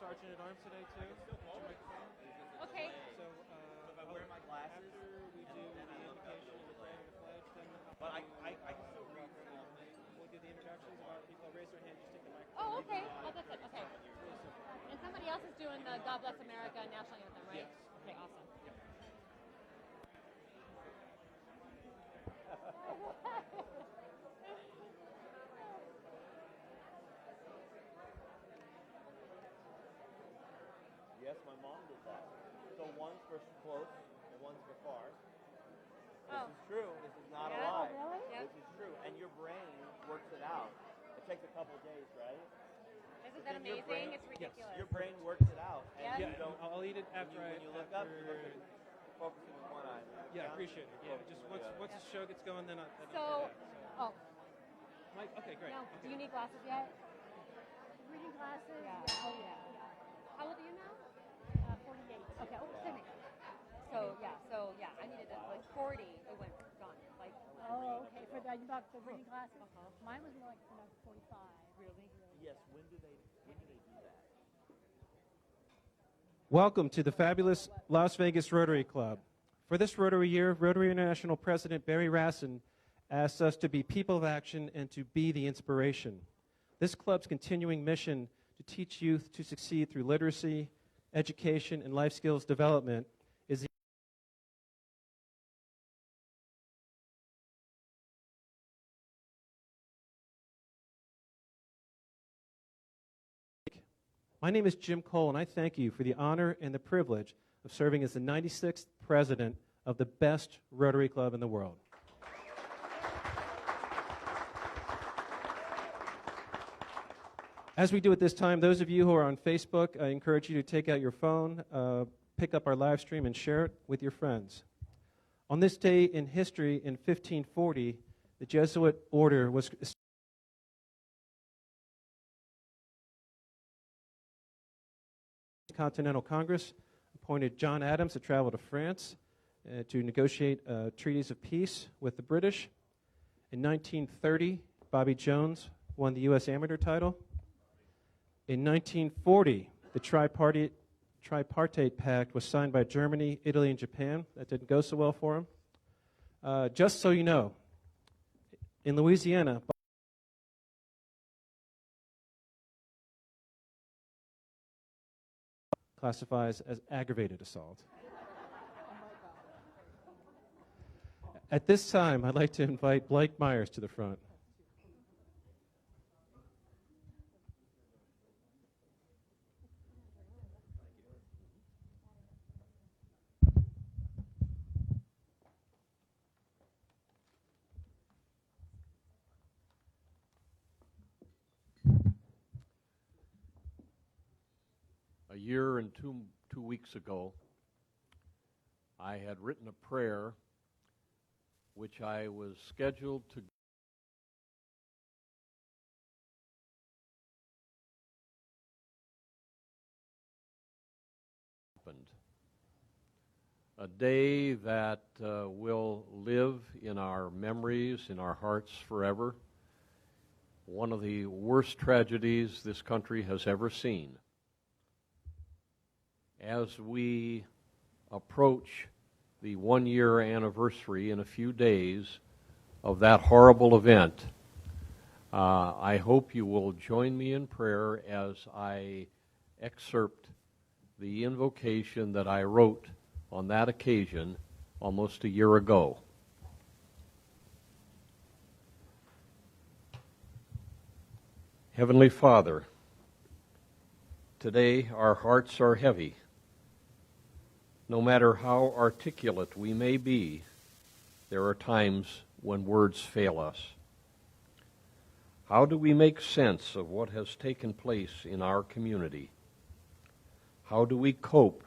Sergeant at Arms today too. Okay. So if I wear my glasses, after we do the invocation and the prayer and the pledge, then but I can still read small things. we'll do the introductions. About people raise their hand, just take the microphone. Oh, okay. Oh, that's it. Okay. It's really simple. And somebody else is doing the God Bless America national anthem, right? Yes. Okay, awesome. Yes, my mom did that. So one's for close and one's for far. Oh. This is true. This is not a Yeah. lie. Oh, really? Yep. This is true. And your brain works it out. It takes a couple days, right? Isn't that Then your amazing? brain- It's ridiculous. Your brain works it out. And Yeah. you Yeah, don't, I'll eat it after when you look up, you're focusing on one eye. Yeah, appreciate it. Yeah, just once the show gets going, then I'll So, oh, Mike, okay, great. no, do Okay. you need glasses yet? Reading glasses? Yeah. Oh, yeah. How old are you now? 48. Okay, oh, same age. So, I needed it, like 40, it went gone. Like, Oh, okay. For the, you bought the reading glasses? Uh-huh. Mine was more like 45. really? Yes, when do they do that? Welcome to the fabulous Las Vegas Rotary Club. For this Rotary year, Rotary International President Barry Rassin asked us to be people of action and to be the inspiration. This club's continuing mission to teach youth to succeed through literacy, education, and life skills development is the My name is Jim Cole, and I thank you for the honor and the privilege of serving as the 96th president of the best Rotary Club in the world. As we do at this time, those of you who are on Facebook, I encourage you to take out your phone, pick up our live stream, and share it with your friends. On this day in history, in 1540, the Jesuit order was Continental Congress appointed John Adams to travel to France to negotiate treaties of peace with the British. In 1930, Bobby Jones won the U.S. Amateur title. In 1940, the Tripartite Pact was signed by Germany, Italy, and Japan. That didn't go so well for him. Just so you know, in Louisiana, classifies as aggravated assault. At this time, I'd like to invite Blake Myers to the front. A year and two weeks ago, I had written a prayer which I was scheduled to happened. A day that will live in our memories, in our hearts forever. One of the worst tragedies this country has ever seen. As we approach the one-year anniversary in a few days of that horrible event, I hope you will join me in prayer as I excerpt the invocation that I wrote on that occasion almost a year ago. Heavenly Father, today our hearts are heavy. No matter how articulate we may be, there are times when words fail us. How do we make sense of what has taken place in our community? How do we cope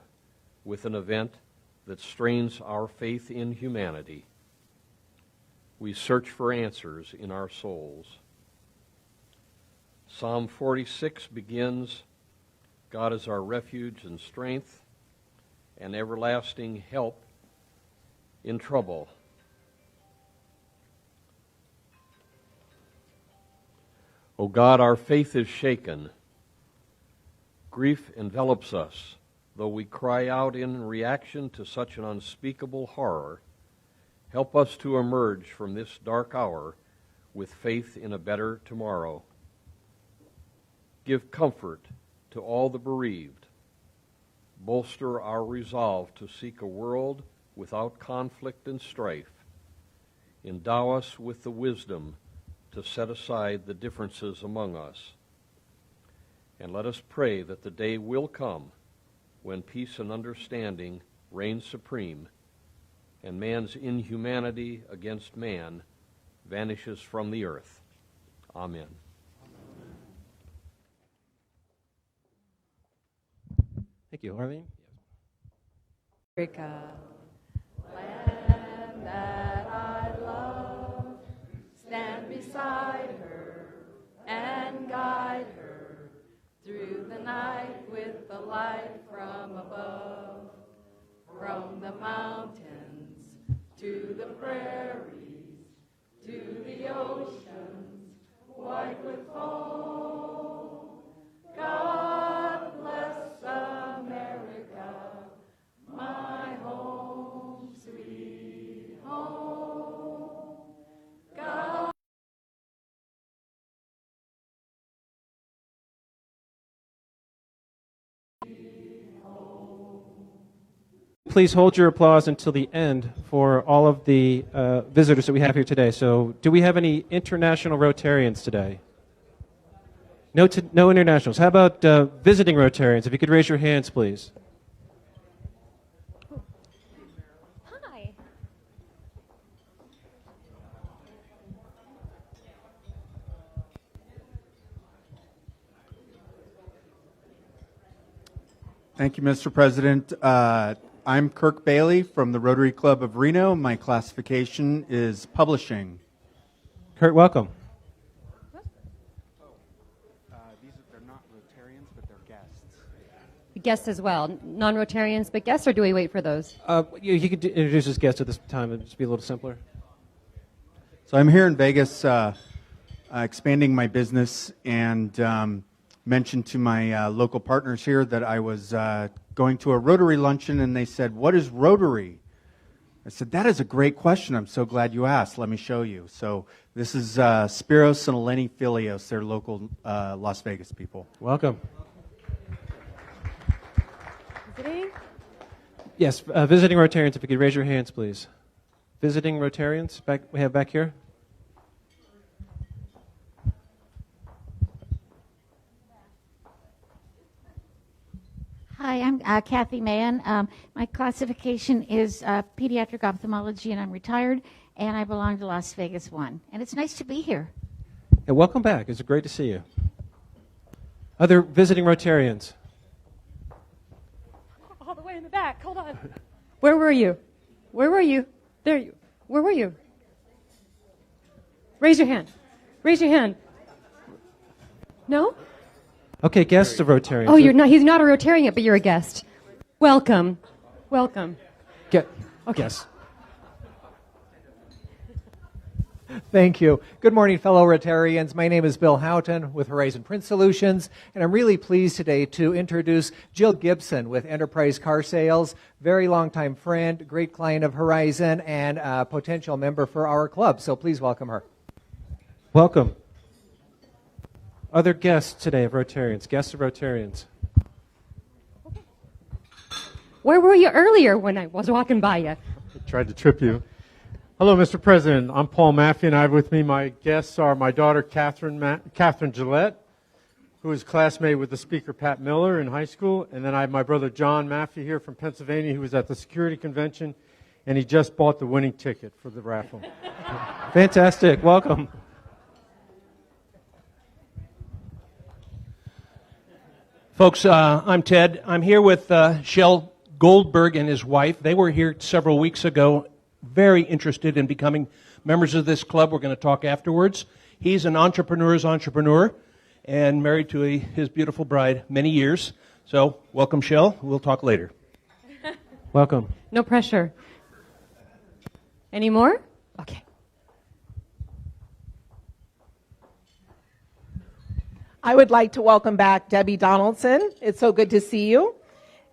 with an event that strains our faith in humanity? We search for answers in our souls. Psalm 46 begins, God is our refuge and strength, and everlasting help in trouble. O God, our faith is shaken. grief envelops us, though we cry out in reaction to such an unspeakable horror, help us to emerge from this dark hour with faith in a better tomorrow. Give comfort to all the bereaved. Bolster our resolve to seek a world without conflict and strife. Endow us with the wisdom to set aside the differences among us. And let us pray that the day will come when peace and understanding reign supreme, and man's inhumanity against man vanishes from the earth. Amen. Thank you, Arlene. America, land that I love, stand beside her and guide her through the night with the light from above, from the mountains to the prairies, to the oceans white with foam. God bless America, my home, sweet home. God. Please hold your applause until the end for all of the visitors that we have here today. So, do we have any international Rotarians today? No internationals. How about visiting Rotarians? If you could raise your hands, please. Hi. Thank you, Mr. President. I'm Kirk Bailey from the Rotary Club of Reno. My classification is publishing. Kurt, welcome. They're not Rotarians, but they're guests. Guests as well. Non-Rotarians, but guests, or do we wait for those? You could introduce his guest at this time. It'd just be a little simpler. So I'm here in Vegas expanding my business, and mentioned to my local partners here that I was going to a Rotary luncheon, and they said, "What is Rotary?" I said, "That is a great question. I'm so glad you asked. Let me show you." So this is Spiros and Eleni Filios. They're local Las Vegas people. Welcome. Visiting? Yes, visiting Rotarians, if you could raise your hands, please. Visiting Rotarians, we have back here. Hi, I'm Kathy Mann. My classification is pediatric ophthalmology, and I'm retired, and I belong to Las Vegas 1. And it's nice to be here. And welcome back. It's great to see you. Other visiting Rotarians? All the way in the back. Hold on. Where were you? Where were you? There you. Where were you? Raise your hand. Raise your hand. No? Okay, guests of Rotarians. Oh, you're not. He's not a Rotarian, but you're a guest. Welcome. Welcome. Okay. Yes. Thank you. Good morning, fellow Rotarians. My name is Bill Houghton with Horizon Print Solutions, and I'm really pleased today to introduce Jill Gibson with Enterprise Car Sales, very longtime friend, great client of Horizon, and a potential member for our club. So please welcome her. Welcome. Other guests today of Rotarians, guests of Rotarians. Where were you earlier when I was walking by you? I tried to trip you. Hello, Mr. President. I'm Paul Maffey, and I have with me my guests are my daughter, Catherine Gillette, who is classmate with the speaker, Pat Miller, in high school. And then I have my brother, John Maffey, here from Pennsylvania, who was at the security convention, and he just bought the winning ticket for the raffle. Fantastic. Welcome. Folks, I'm Ted. I'm here with Shel Goldberg and his wife. They were here several weeks ago, very interested in becoming members of this club. We're going to talk afterwards. He's an entrepreneur's entrepreneur and married to his beautiful bride many years. So welcome, Shel. We'll talk later. Welcome. No pressure. Any more? Okay. I would like to welcome back Debbie Donaldson. It's so good to see you.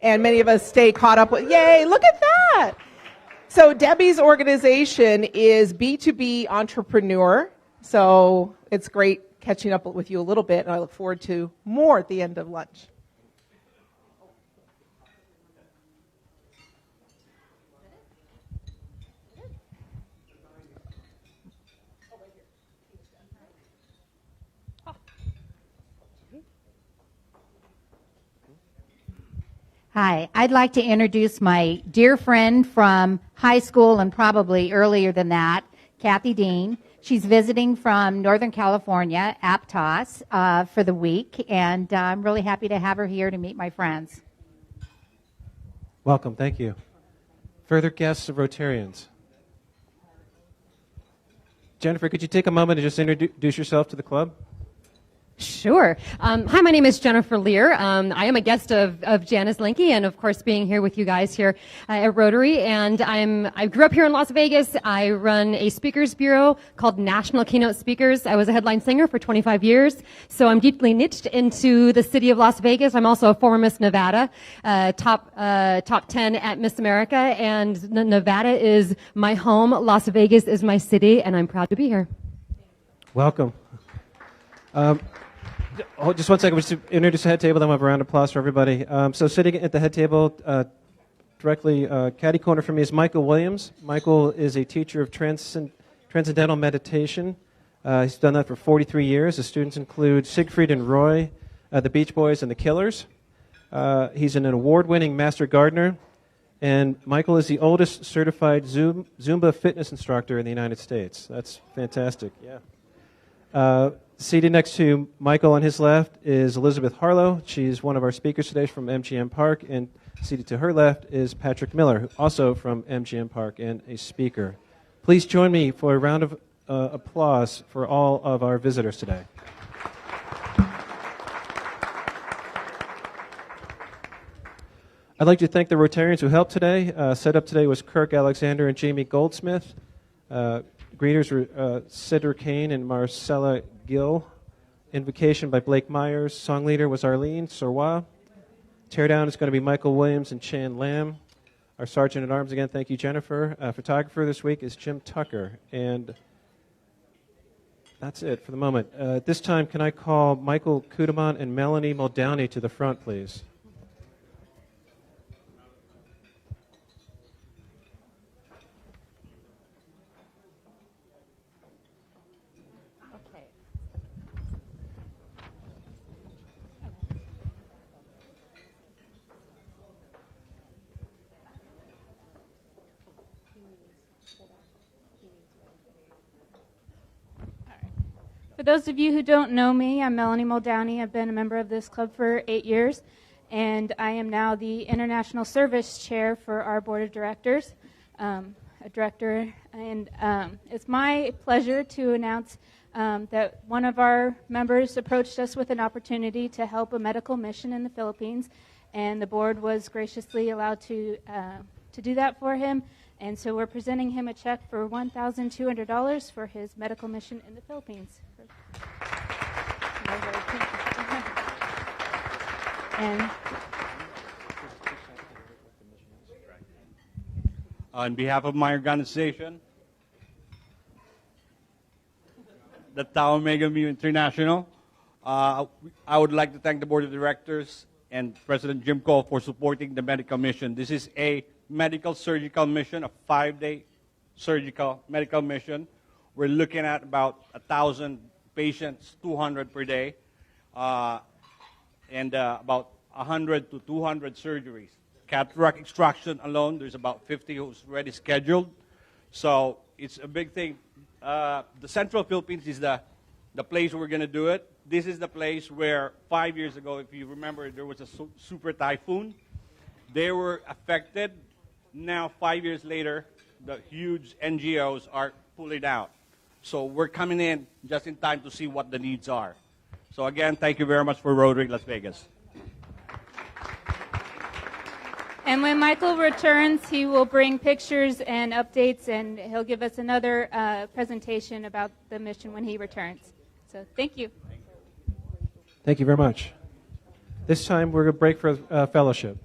And many of us stay caught up with, yay, look at that. So Debbie's organization is B2B Entrepreneur. So it's great catching up with you a little bit, and I look forward to more at the end of lunch. Hi, I'd like to introduce my dear friend from high school and probably earlier than that, Kathy Dean. She's visiting from Northern California, Aptos, for the week, and I'm really happy to have her here to meet my friends. Welcome, thank you. Further guests of Rotarians? Jennifer, could you take a moment to just introduce yourself to the club? Sure. Hi, my name is Jennifer Lear. I am a guest of Janice Linke, and of course being here with you guys here at Rotary. And I grew up here in Las Vegas. I run a speakers bureau called National Keynote Speakers. I was a headline singer for 25 years, so I'm deeply niched into the city of Las Vegas. I'm also a former Miss Nevada, top 10 at Miss America, and Nevada is my home. Las Vegas is my city, and I'm proud to be here. Welcome. Just 1 second. We'll just introduce the head table, then we'll have a round of applause for everybody. So sitting at the head table, directly caddy corner for me is Michael Williams. Michael is a teacher of transcendental meditation. He's done that for 43 years. His students include Siegfried and Roy, the Beach Boys, and the Killers. He's an award-winning master gardener. And Michael is the oldest certified Zumba fitness instructor in the United States. That's fantastic. Yeah. Seated next to Michael on his left is Elizabeth Harlow. She's one of our speakers today from MGM Park. And seated to her left is Patrick Miller, also from MGM Park and a speaker. Please join me for a round of applause for all of our visitors today. I'd like to thank the Rotarians who helped today. Set up today was Kirk Alexander and Jamie Goldsmith. Greeters were Cedric Kane and Marcella Gill. Invocation by Blake Myers. Song leader was Arlene Sorwa. Teardown is going to be Michael Williams and Chan Lamb. Our Sergeant at Arms, again, thank you, Jennifer. Photographer this week is Jim Tucker. And that's it for the moment. At this time, can I call Michael Kudamant and Melanie Muldowney to the front, please? For those of you who don't know me, I'm Melanie Muldowney. I've been a member of this club for 8 years, and I am now the International Service Chair for our Board of Directors, a director. And it's my pleasure to announce that one of our members approached us with an opportunity to help a medical mission in the Philippines, and the board was graciously allowed to do that for him. And so we're presenting him a check for $1,200 for his medical mission in the Philippines. And on behalf of my organization, the Tau Omega Mu International, I would like to thank the Board of Directors and President Jim Cole for supporting the medical mission. This is a medical surgical mission, a 5-day surgical medical mission. We're looking at about 1,000 patients, 200 per day, and about 100 to 200 surgeries. Cataract extraction alone, there's about 50 who's already scheduled. So it's a big thing. The Central Philippines is the place where we're going to do it. This is the place where 5 years ago, if you remember, there was a super typhoon. They were affected. Now, 5 years later, the huge NGOs are pulling out. So we're coming in just in time to see what the needs are. So again, thank you very much for Rotary Las Vegas. And when Michael returns, he will bring pictures and updates, and he'll give us another presentation about the mission when he returns. So thank you. Thank you very much. This time we're going to break for fellowship.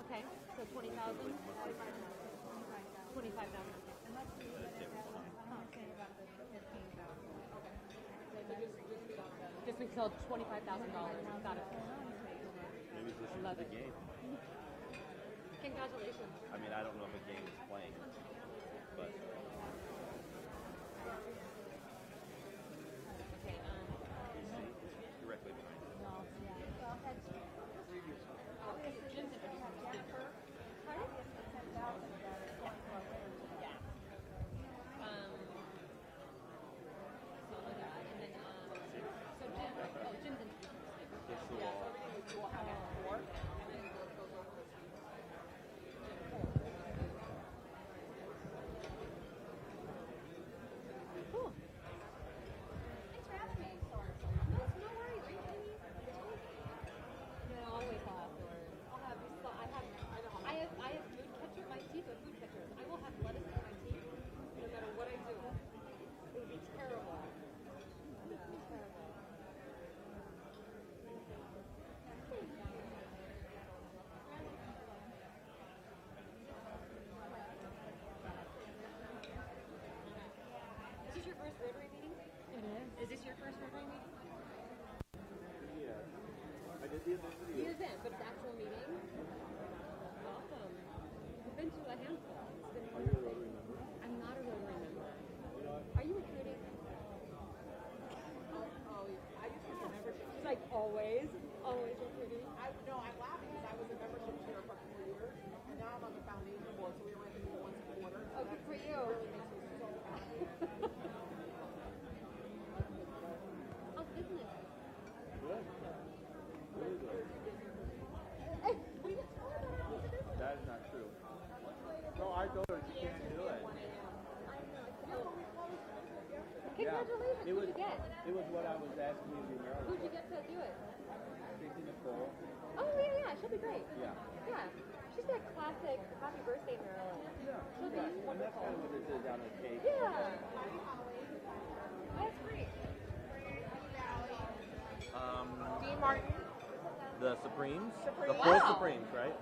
Okay, so 20,000? 25,000. Just until $25,000. Got it. Maybe this is the game. Congratulations. I mean, I don't know if a game is playing, but. Okay, You see, it's directly behind it. Jim's Jennifer. Pardon? Yeah. So look at that. And then, so Jim, Jim's introducing. Yeah, so we'll have four. And then it goes over to Cool. Thanks for having me. No worries. Are you kidding me? No, I'll wait till afterwards. I have food ketchup. My teeth are food catchers. I will have lettuce in my teeth no matter what I do. It would be terrible. Is this your first Rotary meeting? It is. Is this your first Rotary meeting? Yeah. I did the event The event, but the actual meeting? Awesome. I've been to a handful. It's been wonderful. I'm not a Rotary member. Are you recruiting? Oh, I used to be a membership. She's like, always recruiting? No, I'm laughing because I was a membership chair for 4 years, and now I'm on the foundation board, so we were meeting once a quarter. Oh, good for you. How's business? Good. Really good. That is not true. No, our daughter can't do it. Congratulations. It was, Who'd you get? it was what I was asking you to do, Maryland. Who'd you get to do it? Tracy Nicole. Oh, yeah, she'll be great. Yeah. Yeah. She's that classic happy birthday Marilyn. She'll be And that's kind of what this is on the cake. Yeah. That's great. Dean Martin, The Supremes. Supreme. The full Wow. Supremes, right?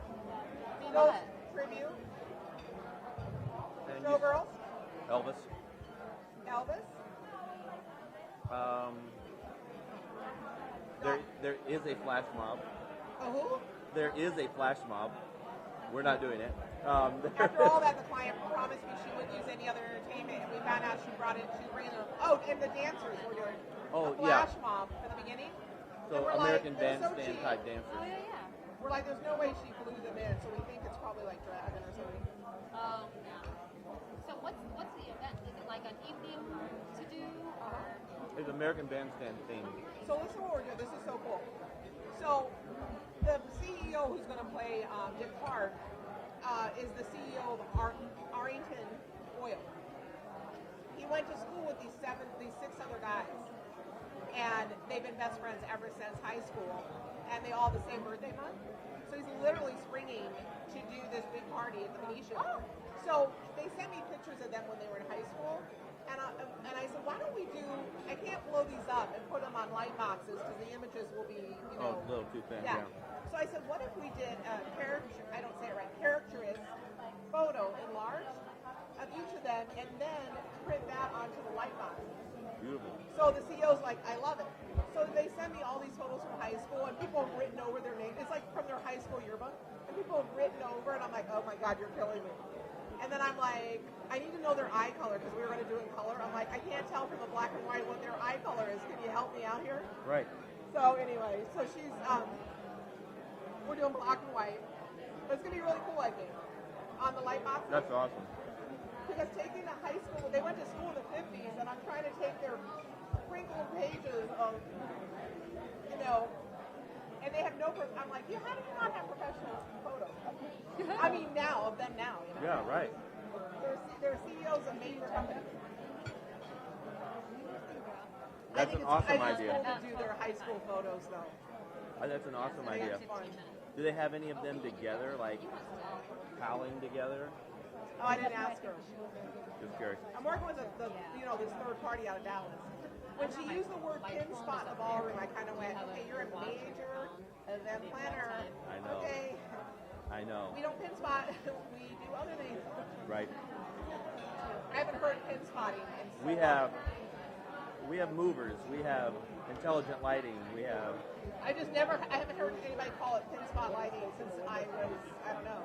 Beatles, Tribute, And Showgirls, Elvis. Elvis, There is a flash mob. who? There is a flash mob. We're not doing it. After all that, the client promised me she wouldn't use any other entertainment, and we found out she bringing them. Oh, and the dancers were doing Oh, a flash yeah. mob from the beginning. So And we're American like, they're so Bandstand cheap. type dancers. Oh, yeah. We're like, there's no way she flew them in, so we think it's probably like Dragon or something. Oh, yeah. So what's the event? Is it like an evening to do, or? It's American Bandstand theme. So listen what we're doing. This is so cool. So the CEO who's going to play Dick Clark is the CEO of Arlington Oil. He went to school with these 6 other guys, and they've been best friends ever since high school, and they all have the same birthday month. So he's literally springing to do this big party at the Venetian. So they sent me pictures of them when they were in high school, and I said, why don't we do? I can't blow these up and put them on light boxes because the images will be, Oh, a little too thin. yeah. So I said, what if we did a characterist photo enlarged of each of them, and then print that onto the light box. Beautiful. So the CEO's like, I love it. So they send me all these photos from high school, and people have written over their name. It's like from their high school yearbook, and people have written over, and I'm like, oh my God, you're killing me. And then I'm like, I need to know their eye color because we were going to do it in color. I'm like, I can't tell from the black and white what their eye color is. Can you help me out here? Right. So anyway, so she's, we're doing black and white. But it's going to be really cool, I think, on the light boxes. That's awesome. Because taking the high school, they went to school in the 50s, and I'm trying to take their crinkled pages of, you know, and they have no, I'm like, how do you not have professional photos? I mean, now, of them now, you know? Yeah, right. They're CEOs of major companies. That's an awesome I think idea. it's cool to do their high school photos, though. That's an awesome I think idea. it's fun. Do they have any of them together, like palling together? Oh, I didn't ask her. Just curious. I'm working with this third party out of Dallas. When she used the word pin spot in the ballroom, I kind of went, okay, you're a major event planner. I know. Okay. I know. We don't pin spot. We do other things. Right. I haven't heard pin spotting. We have movers. We have intelligent lighting. We have. I haven't heard anybody call it pin spot lighting since I don't know.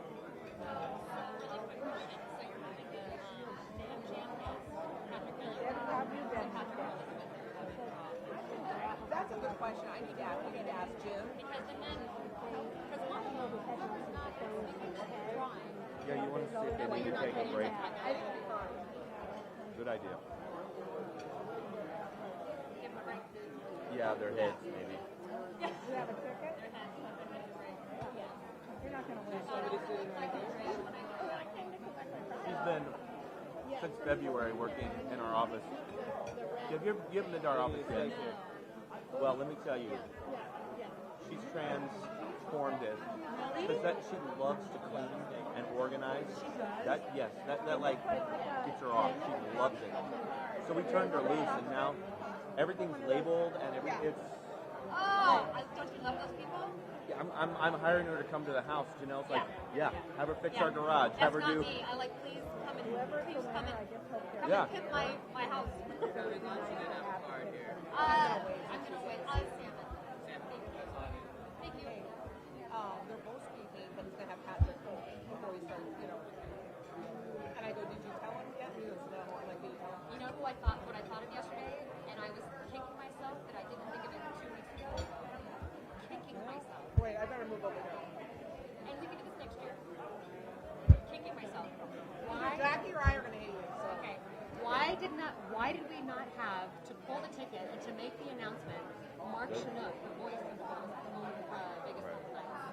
That's a good question. We need to ask Jim. Yeah, you want to see if they need to take a break. Good idea. Yeah, their heads maybe. You have a ticket? You're not going to win. She's been since February working in our office. Have you ever given the our office yet? Well, let me tell you, she's transformed it because that she loves to clean and organize. That like gets her off. She loves it. So we turned her loose, and now everything's labeled and it's. Oh, don't you love those people? Yeah, I'm hiring her to come to the house. Janelle's like, have her fix our garage. That's Have her not do. me. I like, please come and come Yeah. and pimp my house. I'm gonna wait. Thank you. They're both speaking, but he's going to have Patrick before he starts, And I go, did you tell him yet? He goes, no. I'm like, did you tell him? You know what I thought of yesterday? And I was kicking myself that I didn't think of it 2 weeks ago. Kicking myself. Wait, I better move over here. And we can do this next year. Kicking myself. Why? Jackie or I are going to hate you. So. Okay. Why did we not have to pull the ticket and to make the announcement? Mark Chinook, the voice of Vegas Golden Knights,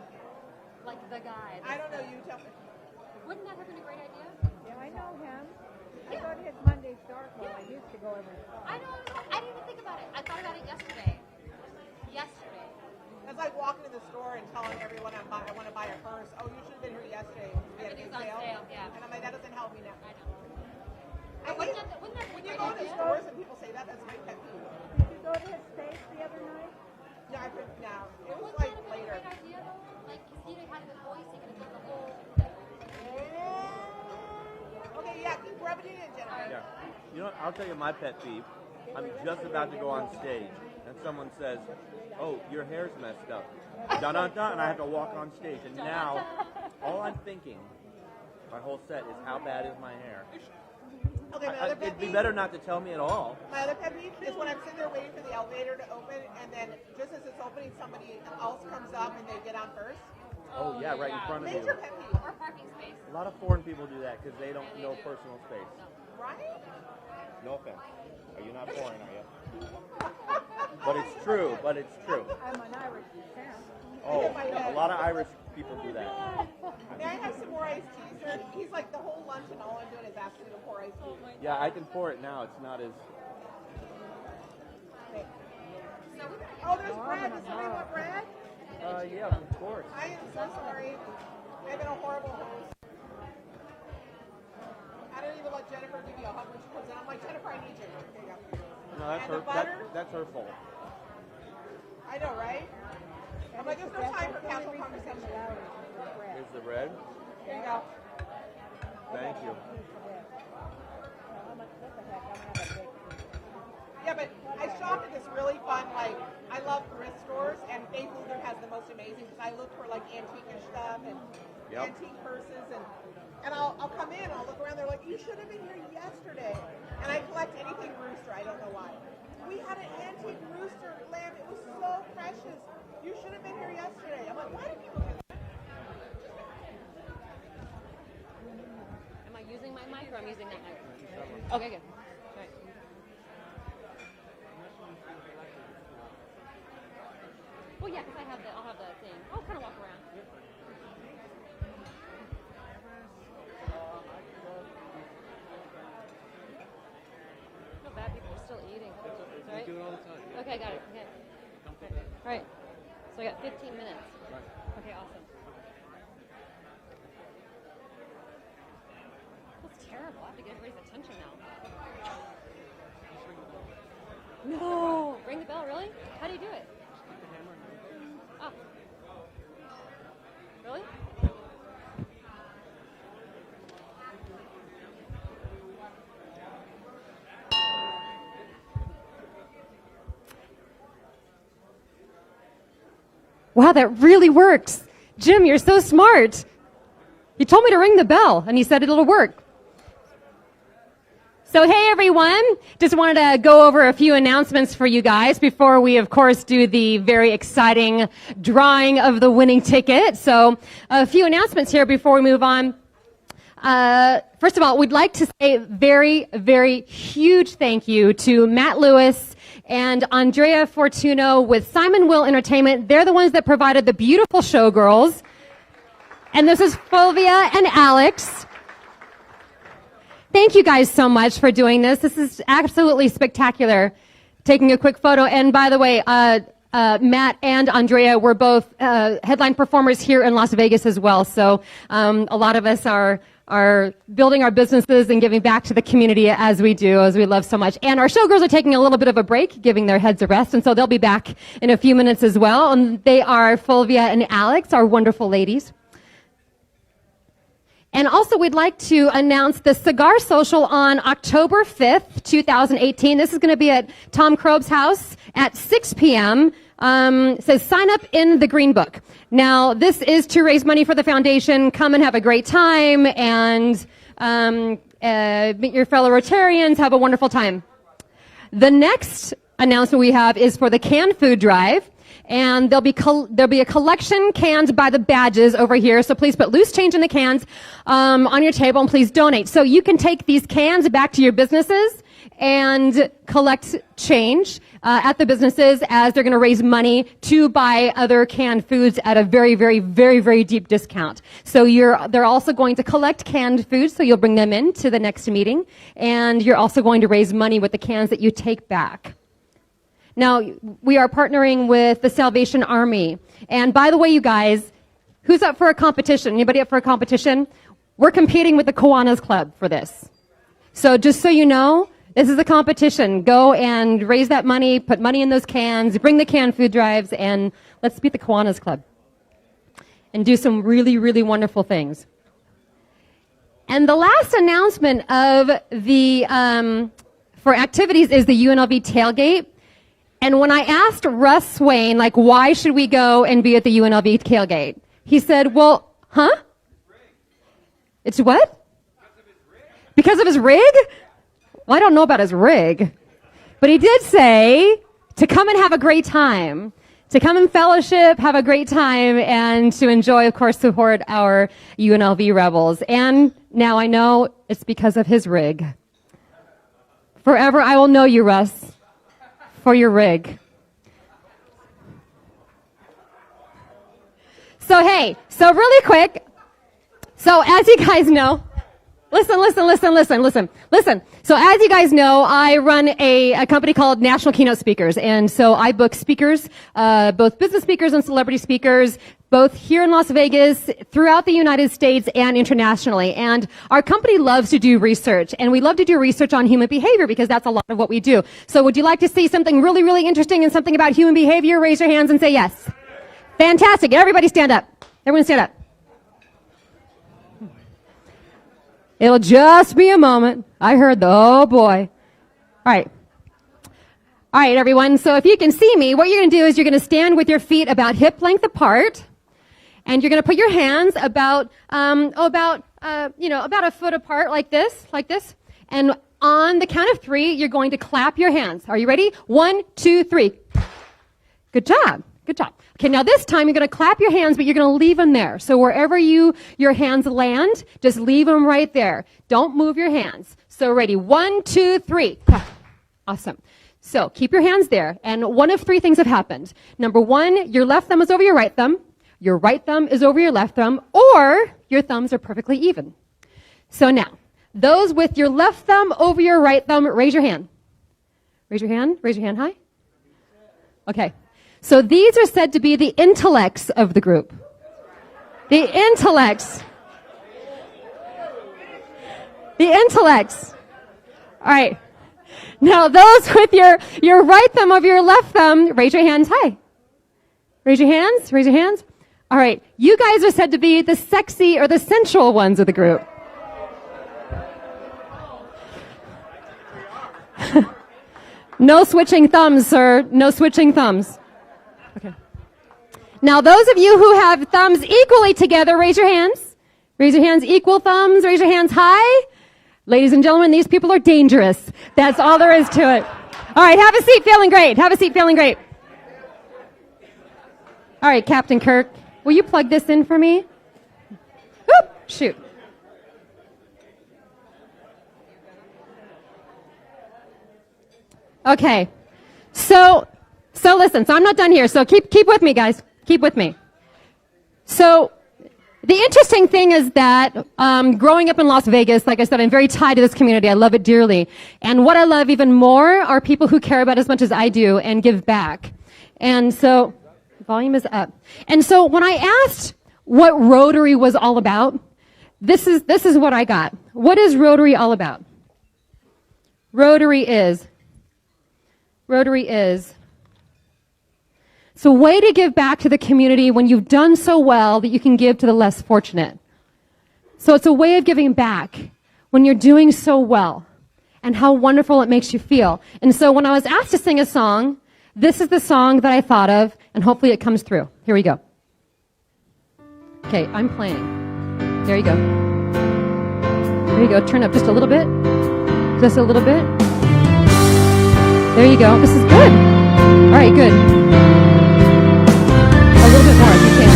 like the guy. I don't know. You tell me. Wouldn't that have been a great idea? Yeah, I know him. I go to his Monday Star Club. I used to go every Friday. I know. I didn't even think about it. I thought about it yesterday. It's like walking in the store and telling everyone I want to buy a purse. Oh, you should have been here yesterday. We had a big sale. Yeah. And I'm like, that doesn't help me now. I know. Wouldn't that when you go to stores and people say that, that's my pet peeve. Did you go to his space the other night? No, I couldn't. No, it was Wouldn't like that have been later. a great idea though? Like, cause he had the voice, he could have done the whole. Okay, yeah, keep rubbing it in, Jennifer. Yeah. You know what? I'll tell you my pet peeve. I'm just about to go on stage, and someone says, "Oh, your hair's messed up." Dun dun dun, and I have to walk on stage. And now, all I'm thinking, my whole set is how bad is my hair. Okay, my other pet It'd be peeve. better not to tell me at all. My other pet peeve is when I'm sitting there waiting for the elevator to open, and then just as it's opening, somebody else comes up and they get on first. Oh yeah, right in front of you. Major pet peeve. Or parking space. A lot of foreign people do that because they don't know personal space. Right? No offense. Are you not foreign, are you? But it's true. I'm an Irish descent. Oh, a lot of Irish people do that. May I have some more iced tea, sir? He's like the whole lunch, and all I'm doing is asking him to pour iced tea. Yeah, I can pour it now. It's not as. Oh, there's bread. Does somebody want bread? Yeah, of course. I am so sorry. I've been a horrible host. I don't even let Jennifer give you a hug when she comes in. I'm like, Jennifer, I need you. There you go. No, that's And her. the butter? That's her fault. I know, right? I'm like, there's no time for casual conversation. Here's the bread. Here you go. Thank you. Yeah, but I shopped at this really fun, like, I love thrift stores, and Faith Lutheran has the most amazing, because I look for, like, antique-ish stuff, and antique purses, and I'll come in and I'll look around. They're like, you should have been here yesterday. And I collect anything rooster. I don't know why. We had an antique rooster lamb. It was so precious. You should have been here yesterday. I'm like, why do people do that? Am I using my mic or I'm using that mic? Okay, good. All right. Well, yeah, because I'll have the thing. I'll kind of walk around. No bad, people are still eating. It's all right? We do it all the time. Okay, got it. Okay. All right. So I got 15 minutes. Right. Okay, awesome. That's terrible. I have to get everybody's attention now. No! Ring the bell, really? How do you do it? Oh. Really? Wow, that really works. Jim, you're so smart. You told me to ring the bell, and you said it'll work. So, hey, everyone. Just wanted to go over a few announcements for you guys before we, of course, do the very exciting drawing of the winning ticket. So, a few announcements here before we move on. First of all, we'd like to say a very, very huge thank you to Matt Lewis and Andrea Fortuno with Simon Will Entertainment. They're the ones that provided the beautiful showgirls. And this is Fulvia and Alex. Thank you guys so much for doing this. This is absolutely spectacular. Taking a quick photo. And by the way, Matt and Andrea were both headline performers here in Las Vegas as well. So a lot of us are building our businesses and giving back to the community as we do, as we love so much. And our showgirls are taking a little bit of a break, giving their heads a rest, and so they'll be back in a few minutes as well. And they are Fulvia and Alex, our wonderful ladies. And also, we'd like to announce the Cigar Social on October 5th, 2018. This is going to be at Tom Krob's house at 6 p.m. It says, sign up in the Green Book. Now, this is to raise money for the foundation. Come and have a great time and meet your fellow Rotarians. Have a wonderful time. The next announcement we have is for the canned food drive. And there'll be a collection canned by the badges over here. So please put loose change in the cans on your table and please donate. So you can take these cans back to your businesses and collect change at the businesses as they're going to raise money to buy other canned foods at a very, very, very, very deep discount. So they're also going to collect canned foods, so you'll bring them in to the next meeting, and you're also going to raise money with the cans that you take back. Now, we are partnering with the Salvation Army. And by the way, you guys, who's up for a competition? Anybody up for a competition? We're competing with the Kiwanis Club for this. So just so you know, this is a competition. Go and raise that money, put money in those cans, bring the canned food drives, and let's beat the Kiwanis Club. And do some really, really wonderful things. And the last announcement of the for activities is the UNLV tailgate. And when I asked Russ Swain, like, why should we go and be at the UNLV tailgate? He said, well, huh? It's what? Because of his rig? Well, I don't know about his rig. But he did say to come and have a great time, to come and fellowship, have a great time, and to enjoy, of course, support our UNLV Rebels. And now I know it's because of his rig. Forever I will know you, Russ, for your rig. So hey, so really quick, so as you guys know, listen. So as you guys know, I run a company called National Keynote Speakers, and so I book speakers, both business speakers and celebrity speakers, both here in Las Vegas, throughout the United States, and internationally. And our company loves to do research, and we love to do research on human behavior because that's a lot of what we do. So would you like to see something really, really interesting and something about human behavior? Raise your hands and say yes. Fantastic. Everybody stand up. Everyone stand up. It'll just be a moment. I heard oh boy. All right, everyone. So if you can see me, what you're going to do is you're going to stand with your feet about hip length apart. And you're going to put your hands about a foot apart like this. And on the count of 3, you're going to clap your hands. Are you ready? 1, 2, 3. Good job. Good job. Okay, now this time you're going to clap your hands, but you're going to leave them there. So wherever your hands land, just leave them right there. Don't move your hands. So ready? 1, 2, 3. Awesome. So keep your hands there. And one of 3 things have happened. Number 1, your left thumb is over your right thumb. Your right thumb is over your left thumb, or your thumbs are perfectly even. So now, those with your left thumb over your right thumb, raise your hand. Raise your hand. Raise your hand high. Okay. So these are said to be the intellects of the group. The intellects. The intellects. All right. Now, those with your right thumb over your left thumb, raise your hands high. Raise your hands. Raise your hands. All right. You guys are said to be the sexy or the sensual ones of the group. No switching thumbs, sir. No switching thumbs. Okay. Now, those of you who have thumbs equally together, raise your hands. Raise your hands, equal thumbs. Raise your hands high. Ladies and gentlemen, these people are dangerous. That's all there is to it. All right, have a seat, feeling great. Have a seat, feeling great. All right, Captain Kirk, will you plug this in for me? Oop, shoot. Okay, so listen, so I'm not done here, so keep with me, guys. Keep with me. So the interesting thing is that growing up in Las Vegas, like I said, I'm very tied to this community. I love it dearly. And what I love even more are people who care about it as much as I do and give back. And so, volume is up. And so when I asked what Rotary was all about, this is what I got. What is Rotary all about? Rotary is it's a way to give back to the community when you've done so well that you can give to the less fortunate. So it's a way of giving back when you're doing so well and how wonderful it makes you feel. And so when I was asked to sing a song, this is the song that I thought of, and hopefully it comes through. Here we go. Okay, I'm playing. There you go. There you go. Turn up just a little bit. Just a little bit. There you go. This is good. All right, good. A little bit more if you can.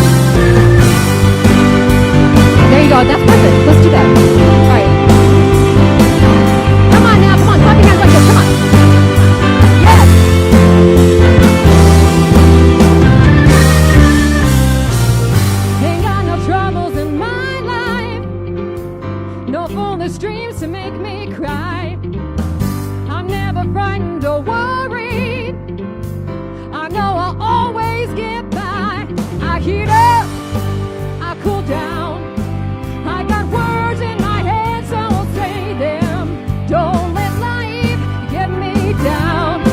There you go. That's perfect. Let's do that. All right. Come on now. Come on. Clap your hands like this. Come on. Yes. Ain't got no troubles in my life. No foolish dreams to make me cry. I'm never frightened or worried. I know I'll always get by. I heat up, I cool down. I got words in my head, so I'll say them. Don't let life get me down.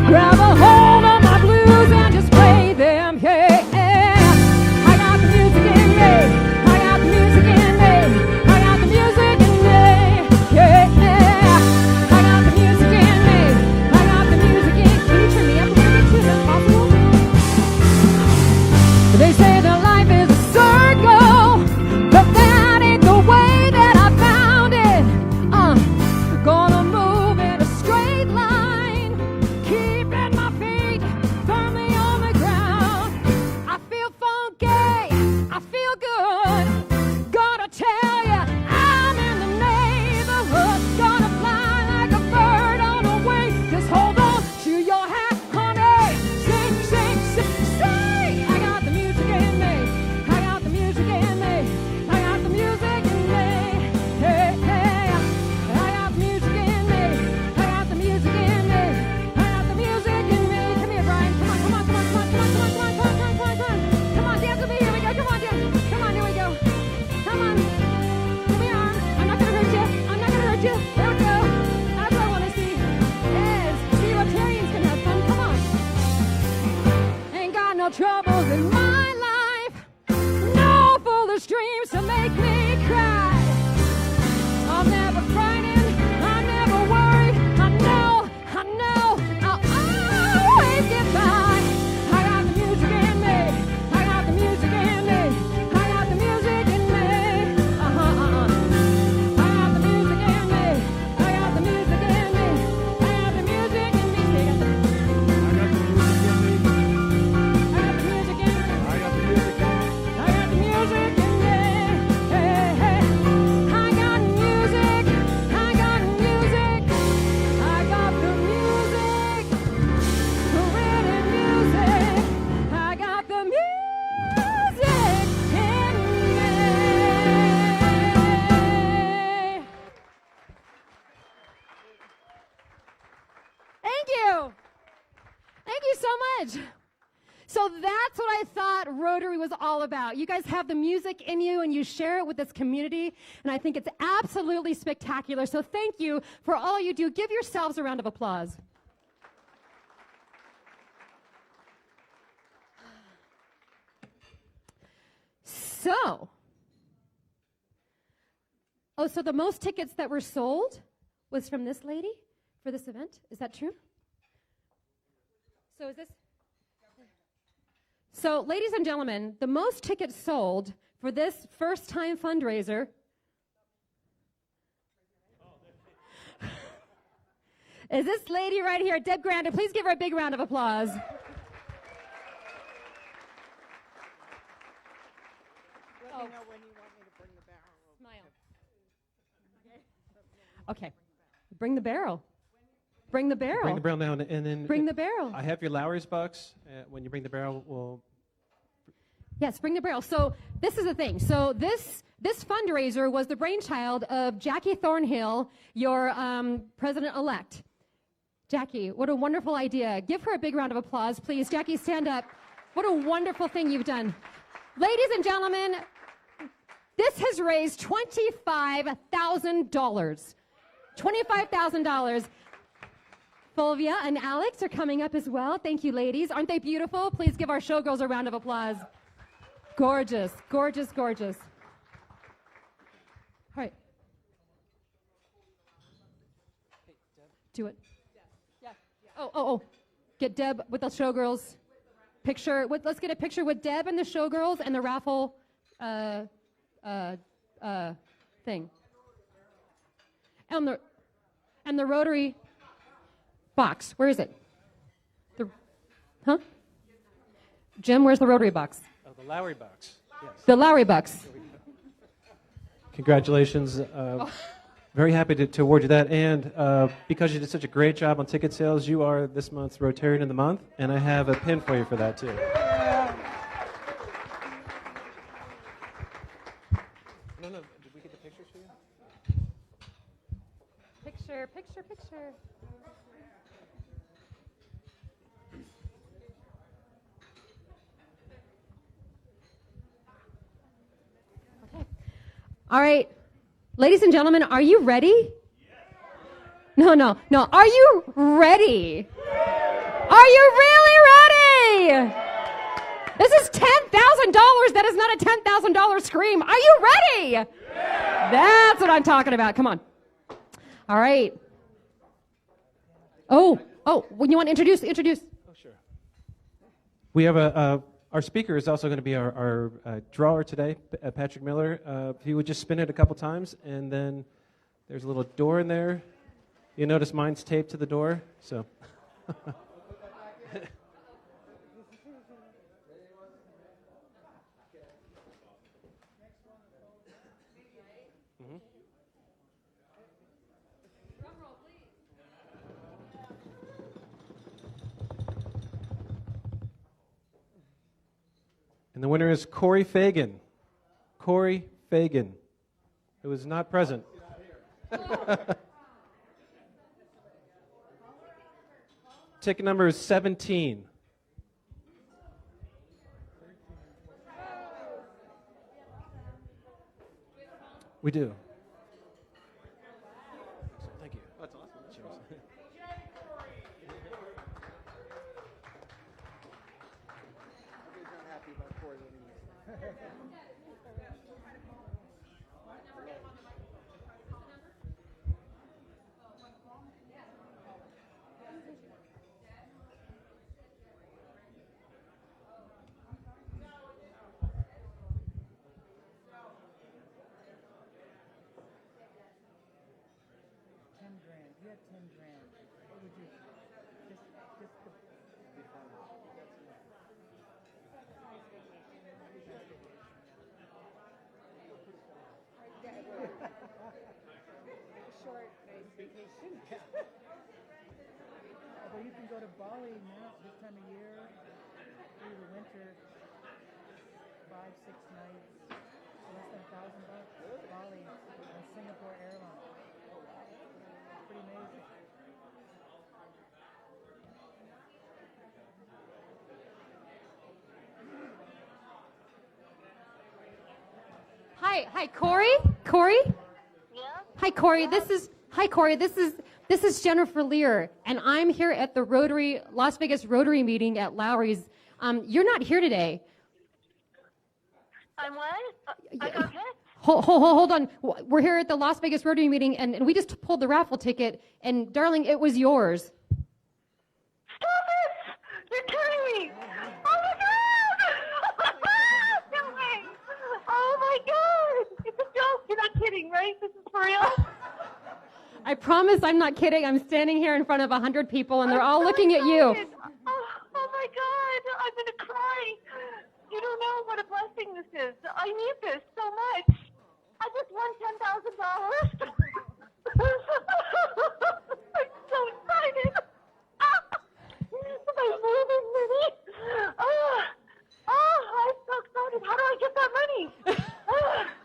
Grab a hold of my blues and just play them. Yeah, I got the music in me. I got the music in me. I got the music in me. Yeah, I got the music in me. I got the music in me. Can you turn me up a little bit too? Is that possible? They say that life is a circle, but that ain't the way that I found it. Gonna move in a straight line, keeping my feet firmly on the ground. I feel funky, I feel good. Gonna tell ya, I'm in the neighborhood. Gonna fly like a bird on the wing. Just hold on to your hat, honey. Sing, sing, sing, sing. I got the music in me. I got the music in me. I got the music in me. Hey, hey. I got the music in me. I got the music in me. I got the music in me. Come here, Brian. Come on, come on, come on, come on, come on, come on, come on, come on, come on, come on. Come on, dance with me. Here we go. Come on, dance. Come on, here we go. Come on. Give me your arm. I'm not gonna hurt you. I'm not gonna hurt you. There we go. That's what I want to see. Yes. See, Rotarians can have fun. Come on. Ain't got no troubles in my life. No foolish dreams to make me cry. I'm never frightened. I'm never worried. I know. I'll always get by. I got the music in me. I got the music in me. much. So that's what I thought Rotary was all about. You guys have the music in you and you share it with this community, and I think it's absolutely spectacular. So thank you for all you do. Give yourselves a round of applause. So the most tickets that were sold was from this lady for this event? Is that true? So, ladies and gentlemen, the most tickets sold for this first-time fundraiser is this lady right here, Deb Granda. Please give her a big round of applause. Let me know when you want me to bring the barrel. Smile. Okay. Bring the barrel. Bring the barrel. Bring the barrel down, and then bring the barrel. I have your Lowry's box. When you bring the barrel, we'll. Yes, bring the barrel. So this is the thing. So this fundraiser was the brainchild of Jackie Thornhill, your president-elect. Jackie, what a wonderful idea. Give her a big round of applause, please. Jackie, stand up. What a wonderful thing you've done. Ladies and gentlemen, this has raised $25,000. $25,000. Fulvia and Alex are coming up as well. Thank you, ladies. Aren't they beautiful? Please give our showgirls a round of applause. Gorgeous, gorgeous, gorgeous. All right. Do it. Yeah. Oh. Get Deb with the showgirls. Picture. Let's get a picture with Deb and the showgirls and the raffle thing. And the Rotary box. Where is it? Jim, where's the Rotary box? Oh, the Lowry box. Yes. The Lowry box. Congratulations. Very happy to award you that. And because you did such a great job on ticket sales, you are this month's Rotarian of the Month. And I have a pin for you for that, too. No, did we get the pictures for you? Picture. Okay. All right. Ladies and gentlemen, are you ready? No. Are you ready? Are you really ready? This is $10,000. That is not a $10,000 scream. Are you ready? That's what I'm talking about. Come on. All right. Oh, when you want to introduce. Oh, sure. We have our speaker is also going to be our drawer today, Patrick Miller. He would just spin it a couple times, and then there's a little door in there. You notice mine's taped to the door, so. And the winner is Corey Fagan. Corey Fagan, who is not present. Ticket number is 17. We do. Thank you. That's awesome. Cheers. Short, nice vacation. Well, you can go to Bali now this time of year through the winter, 5-6 nights, less than $1,000. Bali on Singapore Airlines. Pretty amazing. Hi, Corey. Corey. Yeah. Hi, Corey. This is Jennifer Lear, and I'm here at the Las Vegas Rotary meeting at Lowry's. You're not here today. I'm what? I got hit? Hold on. We're here at the Las Vegas Rotary meeting, and we just pulled the raffle ticket, and darling, it was yours. Stop it! You're kidding me! Oh my god! No way! Oh my god! It's a joke. You're not kidding, right? This is for real? I promise I'm not kidding. I'm standing here in front of 100 people, and they're all looking at you. Oh my god! I'm gonna cry. You don't know what a blessing this is. I need this so much. I just won $10,000. I'm so excited. My moving minute. I'm so excited. How do I get that money?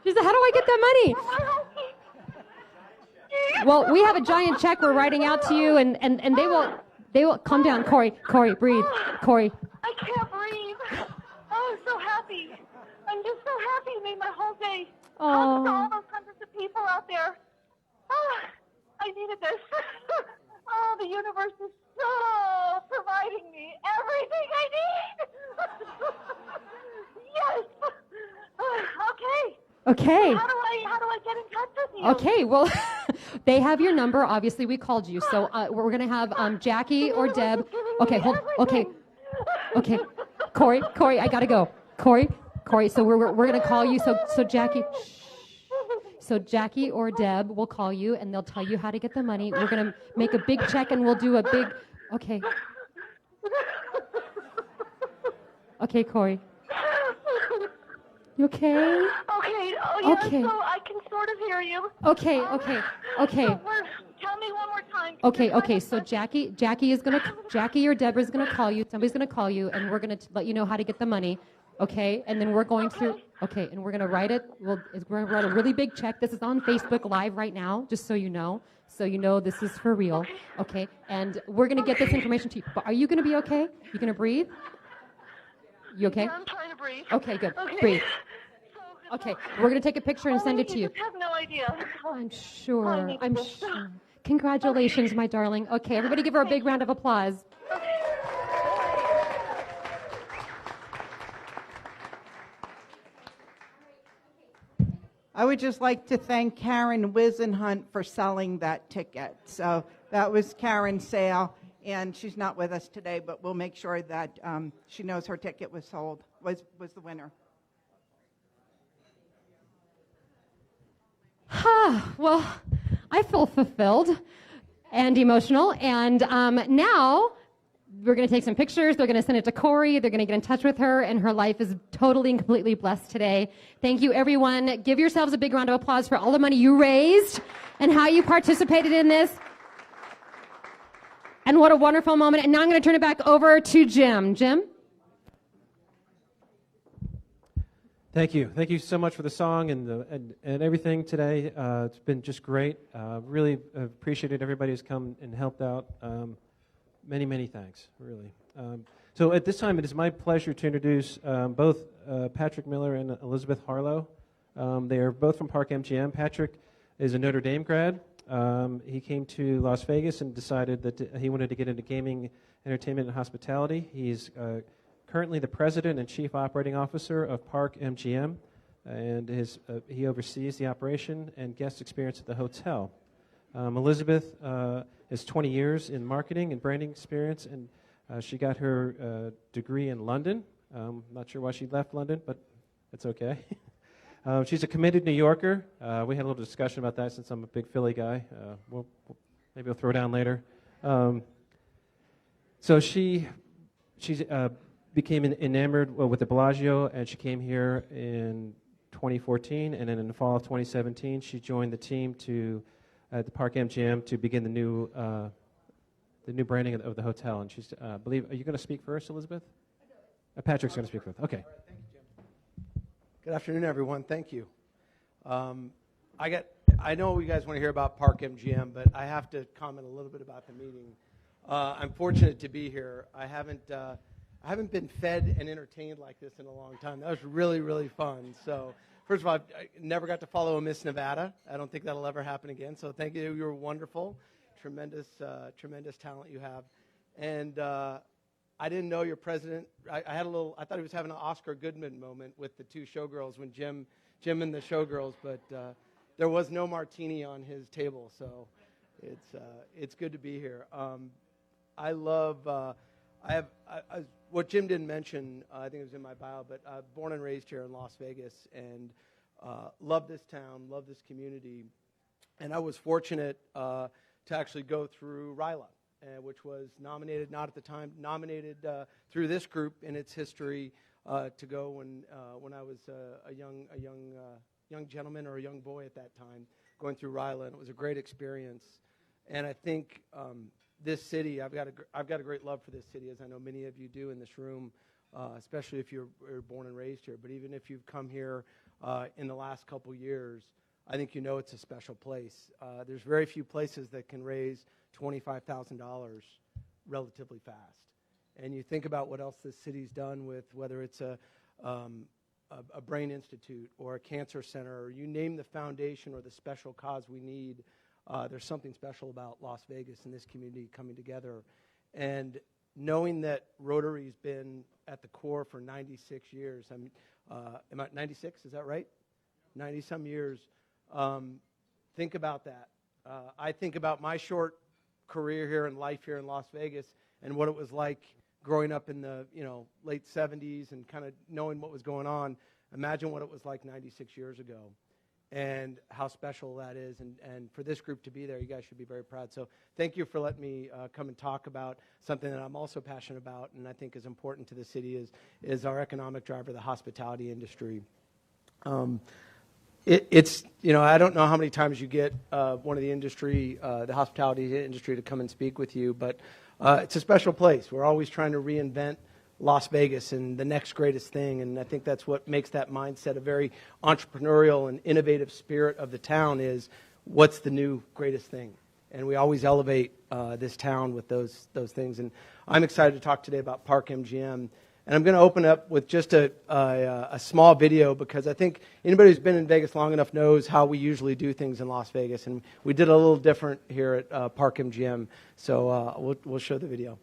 She said, how do I get that money? Well, we have a giant check we're writing out to you, and they will calm down. Corey, breathe. Corey. I can't breathe. Oh, I'm so happy. I'm just so happy. It made my whole day. Hugs to all those hundreds of people out there. Oh, I needed this. Oh, the universe is so providing me everything I need. Yes. Okay. Okay. How do I get in touch with you? Okay, well, they have your number. Obviously, we called you. So we're going to have Jackie or Deb. Okay, Okay. Corey, I got to go. Corey, so we're going to call you. So Jackie, so Jackie or Deb will call you, and they'll tell you how to get the money. We're going to make a big check, and we'll do a big, okay. Okay, Corey. You okay? Okay. Oh, yeah. Okay. So I can sort of hear you. Okay. So tell me one more time. Okay. So Jackie or Deborah is gonna call you. Somebody's gonna call you, and we're gonna let you know how to get the money. Okay. And then we're going through. Okay. And we're gonna write it. We're gonna write a really big check. This is on Facebook Live right now, just so you know. So you know this is for real. Okay. And we're gonna get this information to you. But are you gonna be okay? You gonna breathe? You okay? Yeah, I'm trying to breathe. Okay, good. Okay. Breathe. Okay, we're going to take a picture and send it to you. I have no idea. I'm sure. Congratulations, my darling. Okay, everybody give her a big round of applause. I would just like to thank Karen Wisenhunt for selling that ticket. So that was Karen's sale, and she's not with us today, but we'll make sure that she knows her ticket was sold, was the winner. Well, I feel fulfilled and emotional, and now we're going to take some pictures. They're going to send it to Corey. They're going to get in touch with her, and her life is totally and completely blessed today. Thank you, everyone. Give yourselves a big round of applause for all the money you raised and how you participated in this. And what a wonderful moment. And now I'm going to turn it back over to Jim. Jim? Thank you. Thank you so much for the song and everything today. It's been just great. Really appreciated everybody who's come and helped out. Many thanks, really. So at this time, it is my pleasure to introduce both Patrick Miller and Elizabeth Harlow. They are both from Park MGM. Patrick is a Notre Dame grad. He came to Las Vegas and decided that he wanted to get into gaming, entertainment, and hospitality. He's currently the president and chief operating officer of Park MGM, and he oversees the operation and guest experience at the hotel. Elizabeth has 20 years in marketing and branding experience, and she got her degree in London. Not sure why she left London, but it's okay. She's a committed New Yorker. We had a little discussion about that since I'm a big Philly guy. Maybe we'll throw down later. So she became enamored with the Bellagio, and she came here in 2014, and then in the fall of 2017, she joined the team at the Park MGM to begin the new branding of the hotel. And she's, are you going to speak first, Elizabeth? Patrick's going to speak first. Okay. Thank you, Jim. Good afternoon, everyone. Thank you. I know you guys want to hear about Park MGM, but I have to comment a little bit about the meeting. I'm fortunate to be here. I haven't been fed and entertained like this in a long time. That was really fun. So first of all, I never got to follow a Miss Nevada. I don't think that'll ever happen again. So thank you. You were wonderful. Tremendous talent you have. And I didn't know your president. I thought he was having an Oscar Goodman moment with the two showgirls when Jim and the showgirls, but there was no martini on his table. So it's good to be here. I love, what Jim didn't mention, I think it was in my bio, but born and raised here in Las Vegas, and love this town, love this community. And I was fortunate to actually go through RILA, which was nominated, not at the time, nominated through this group in its history to go when I was a young gentleman or a young boy at that time, going through RILA, and it was a great experience. And I think this city, I've got a great love for this city, as I know many of you do in this room, especially if you're born and raised here. But even if you've come here in the last couple years, I think you know it's a special place. There's very few places that can raise $25,000 relatively fast. And you think about what else this city's done with, whether it's a brain institute or a cancer center, or you name the foundation or the special cause we need. There's something special about Las Vegas and this community coming together. And knowing that Rotary's been at the core for 96 years, am I 96, is that right? 90-some years. Think about that. I think about my short career here and life here in Las Vegas and what it was like growing up in the late 70s and kind of knowing what was going on. Imagine what it was like 96 years ago. And how special that is, and for this group to be there, you guys should be very proud. So thank you for letting me come and talk about something that I'm also passionate about, and I think is important to the city is our economic driver, the hospitality industry. It's I don't know how many times you get one of the industry, the hospitality industry, to come and speak with you, but it's a special place. We're always trying to reinvent Las Vegas and the next greatest thing, and I think that's what makes that mindset a very entrepreneurial and innovative spirit of the town is what's the new greatest thing. And we always elevate this town with those things. And I'm excited to talk today about Park MGM. And I'm going to open up with just a small video because I think anybody who's been in Vegas long enough knows how we usually do things in Las Vegas. And we did a little different here at Park MGM. So we'll show the video.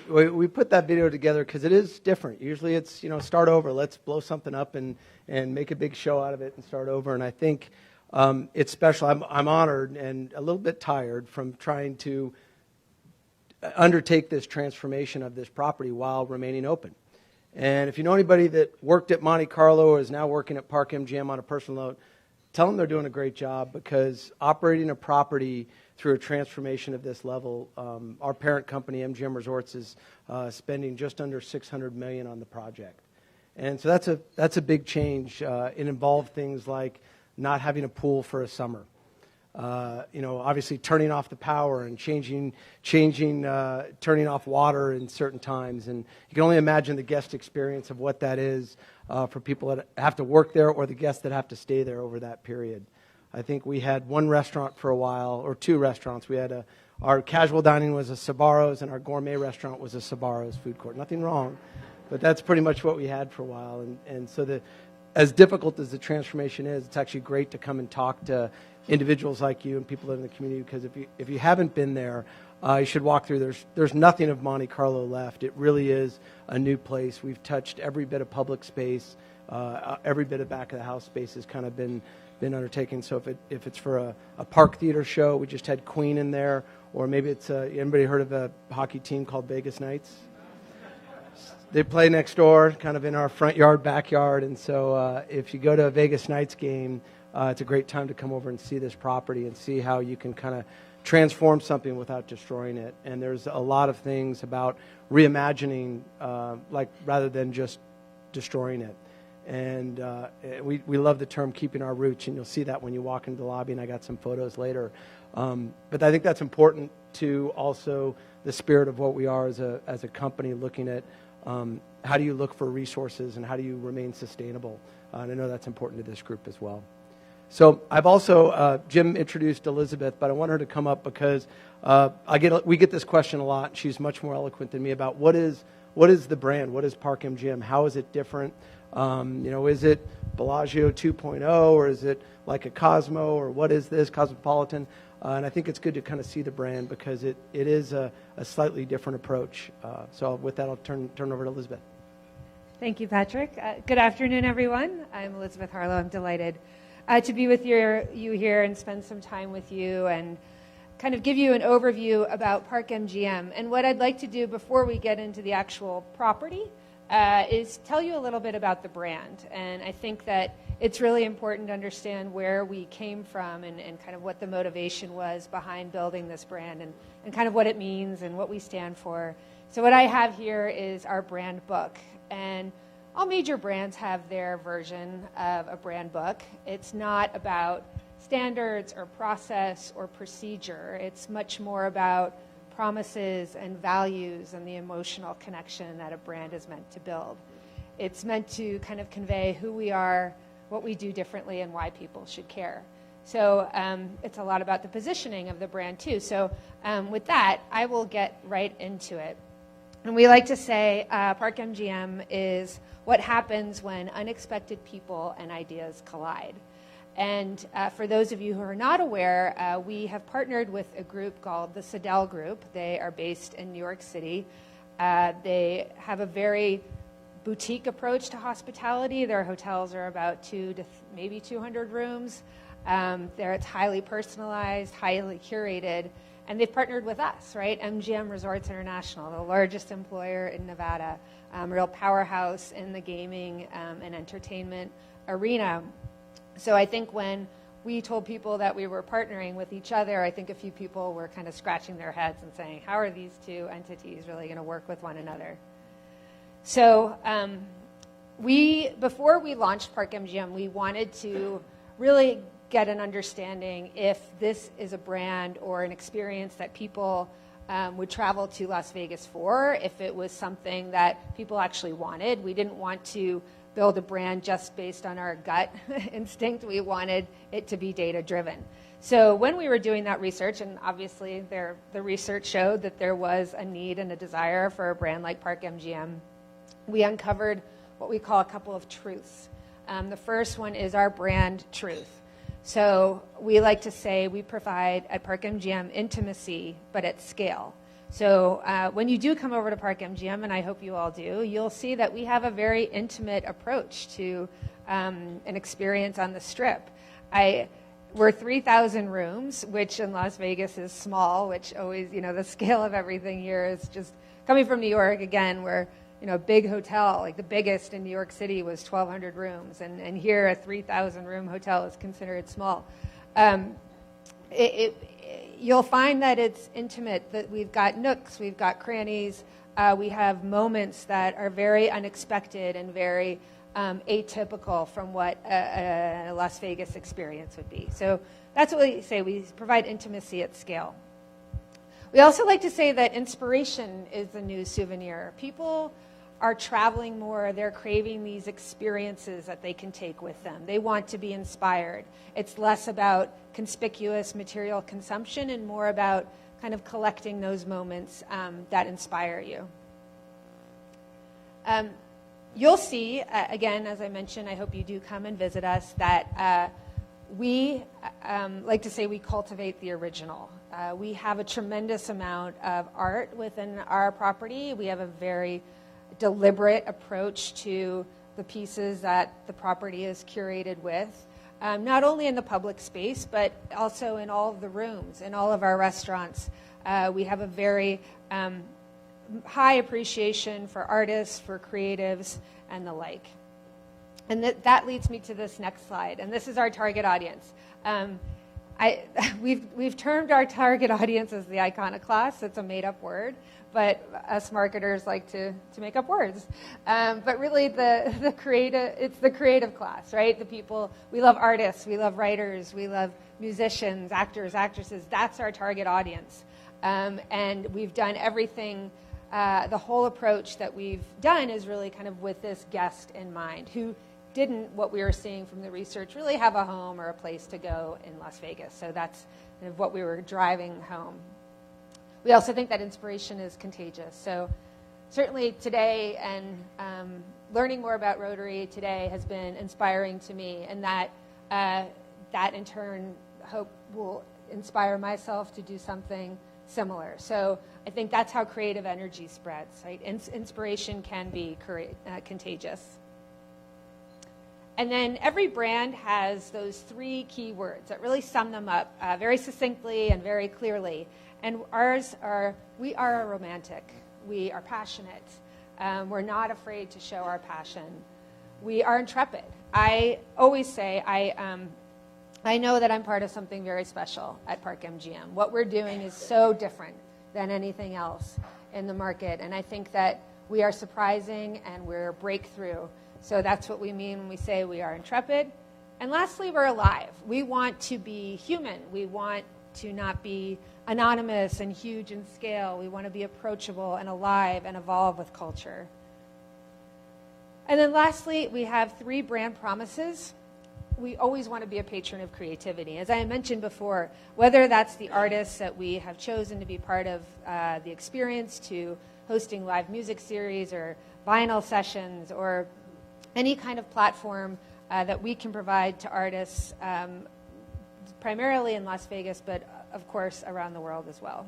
We put that video together because it is different. Usually it's, start over. Let's blow something up and make a big show out of it and start over. And I think it's special. I'm honored and a little bit tired from trying to undertake this transformation of this property while remaining open. And if you know anybody that worked at Monte Carlo or is now working at Park MGM on a personal note, tell them they're doing a great job because operating a property through a transformation of this level, our parent company, MGM Resorts, is spending just under $600 million on the project. And so that's a big change. It involved things like not having a pool for a summer. Obviously turning off the power and turning off water in certain times. And you can only imagine the guest experience of what that is for people that have to work there or the guests that have to stay there over that period. I think we had one restaurant for a while, or two restaurants. We had our casual dining was a Sbarro's, and our gourmet restaurant was a Sbarro's food court. Nothing wrong, but that's pretty much what we had for a while. And so as difficult as the transformation is, it's actually great to come and talk to individuals like you and people in the community, because if you haven't been there, you should walk through. There's nothing of Monte Carlo left. It really is a new place. We've touched every bit of public space, every bit of back of the house space has kind of been undertaken. So if it's for a park theater show, we just had Queen in there, or maybe it's anybody heard of a hockey team called Vegas Knights? They play next door, kind of in our front yard, backyard, and so if you go to a Vegas Knights game, it's a great time to come over and see this property and see how you can kind of transform something without destroying it. And there's a lot of things about reimagining, rather than just destroying it. And we love the term keeping our roots, and you'll see that when you walk into the lobby, and I got some photos later. But I think that's important to also the spirit of what we are as a company, looking at how do you look for resources and how do you remain sustainable. And I know that's important to this group as well. So I've also, Jim introduced Elizabeth, but I want her to come up because we get this question a lot, and she's much more eloquent than me about what is the brand, what is Park MGM, how is it different? Is it Bellagio 2.0, or is it like a Cosmo, or what is this, Cosmopolitan? And I think it's good to kind of see the brand because it is a slightly different approach. So with that, I'll turn over to Elizabeth. Thank you, Patrick. Good afternoon, everyone. I'm Elizabeth Harlow. I'm delighted to be with you here and spend some time with you and kind of give you an overview about Park MGM. And what I'd like to do before we get into the actual property is tell you a little bit about the brand. And I think that it's really important to understand where we came from and kind of what the motivation was behind building this brand and kind of what it means and what we stand for. So what I have here is our brand book. And all major brands have their version of a brand book. It's not about standards or process or procedure. It's much more about promises and values and the emotional connection that a brand is meant to build. It's meant to kind of convey who we are, what we do differently, and why people should care. So it's a lot about the positioning of the brand too. So with that, I will get right into it. And we like to say Park MGM is what happens when unexpected people and ideas collide. And for those of you who are not aware, we have partnered with a group called the Sidell Group. They are based in New York City. They have a very boutique approach to hospitality. Their hotels are about maybe 200 rooms. It's highly personalized, highly curated. And they've partnered with us, right? MGM Resorts International, the largest employer in Nevada, real powerhouse in the gaming and entertainment arena. So I think when we told people that we were partnering with each other, I think a few people were kind of scratching their heads and saying, how are these two entities really going to work with one another? So before we launched Park MGM, we wanted to really get an understanding if this is a brand or an experience that people would travel to Las Vegas for, if it was something that people actually wanted. We didn't want to build a brand just based on our gut instinct. We wanted it to be data-driven. So when we were doing that research, and obviously the research showed that there was a need and a desire for a brand like Park MGM, we uncovered what we call a couple of truths. The first one is our brand truth. So we like to say we provide at Park MGM intimacy, but at scale. So when you do come over to Park MGM, and I hope you all do, you'll see that we have a very intimate approach to an experience on the Strip. We're 3,000 rooms, which in Las Vegas is small, which always, the scale of everything here is just, coming from New York, again, we're, a big hotel, like the biggest in New York City was 1,200 rooms, and here a 3,000 room hotel is considered small. You'll find that it's intimate, that we've got nooks, we've got crannies, We have moments that are very unexpected and very atypical from what a Las Vegas experience would be. So that's what we say. We provide intimacy at scale. We also like to say that inspiration is the new souvenir. People are traveling more. They're craving these experiences that they can take with them. They want to be inspired. It's less about conspicuous material consumption and more about kind of collecting those moments that inspire you. You'll see, again, as I mentioned, I hope you do come and visit us, that we like to say we cultivate the original. We have a tremendous amount of art within our property. We have a very deliberate approach to the pieces that the property is curated with, not only in the public space, but also in all of the rooms, in all of our restaurants. We have a very high appreciation for artists, for creatives, and the like. And that leads me to this next slide, and this is our target audience. We've termed our target audience as the iconoclast. It's a made-up word, but us marketers like to make up words. But really, it's the creative class, right? The people, we love artists, we love writers, we love musicians, actors, actresses. That's our target audience. And we've done everything, the whole approach that we've done is really kind of with this guest in mind, who didn't, what we were seeing from the research, really have a home or a place to go in Las Vegas. So that's kind of what we were driving home. We also think that inspiration is contagious. So certainly today, and learning more about Rotary today has been inspiring to me, and that in turn, hope will inspire myself to do something similar. So I think that's how creative energy spreads, right? Inspiration can be contagious. And then every brand has those 3 key words that really sum them up very succinctly and very clearly. And ours are, we are a romantic. We are passionate. We're not afraid to show our passion. We are intrepid. I always say I know that I'm part of something very special at Park MGM. What we're doing is so different than anything else in the market. And I think that we are surprising and we're breakthrough. So that's what we mean when we say we are intrepid. And lastly, we're alive. We want to be human. We want to not be anonymous and huge in scale. We want to be approachable and alive and evolve with culture. And then lastly, we have 3 brand promises. We always want to be a patron of creativity. As I mentioned before, whether that's the artists that we have chosen to be part of the experience, to hosting live music series or vinyl sessions, or any kind of platform that we can provide to artists, primarily in Las Vegas, but of course around the world as well.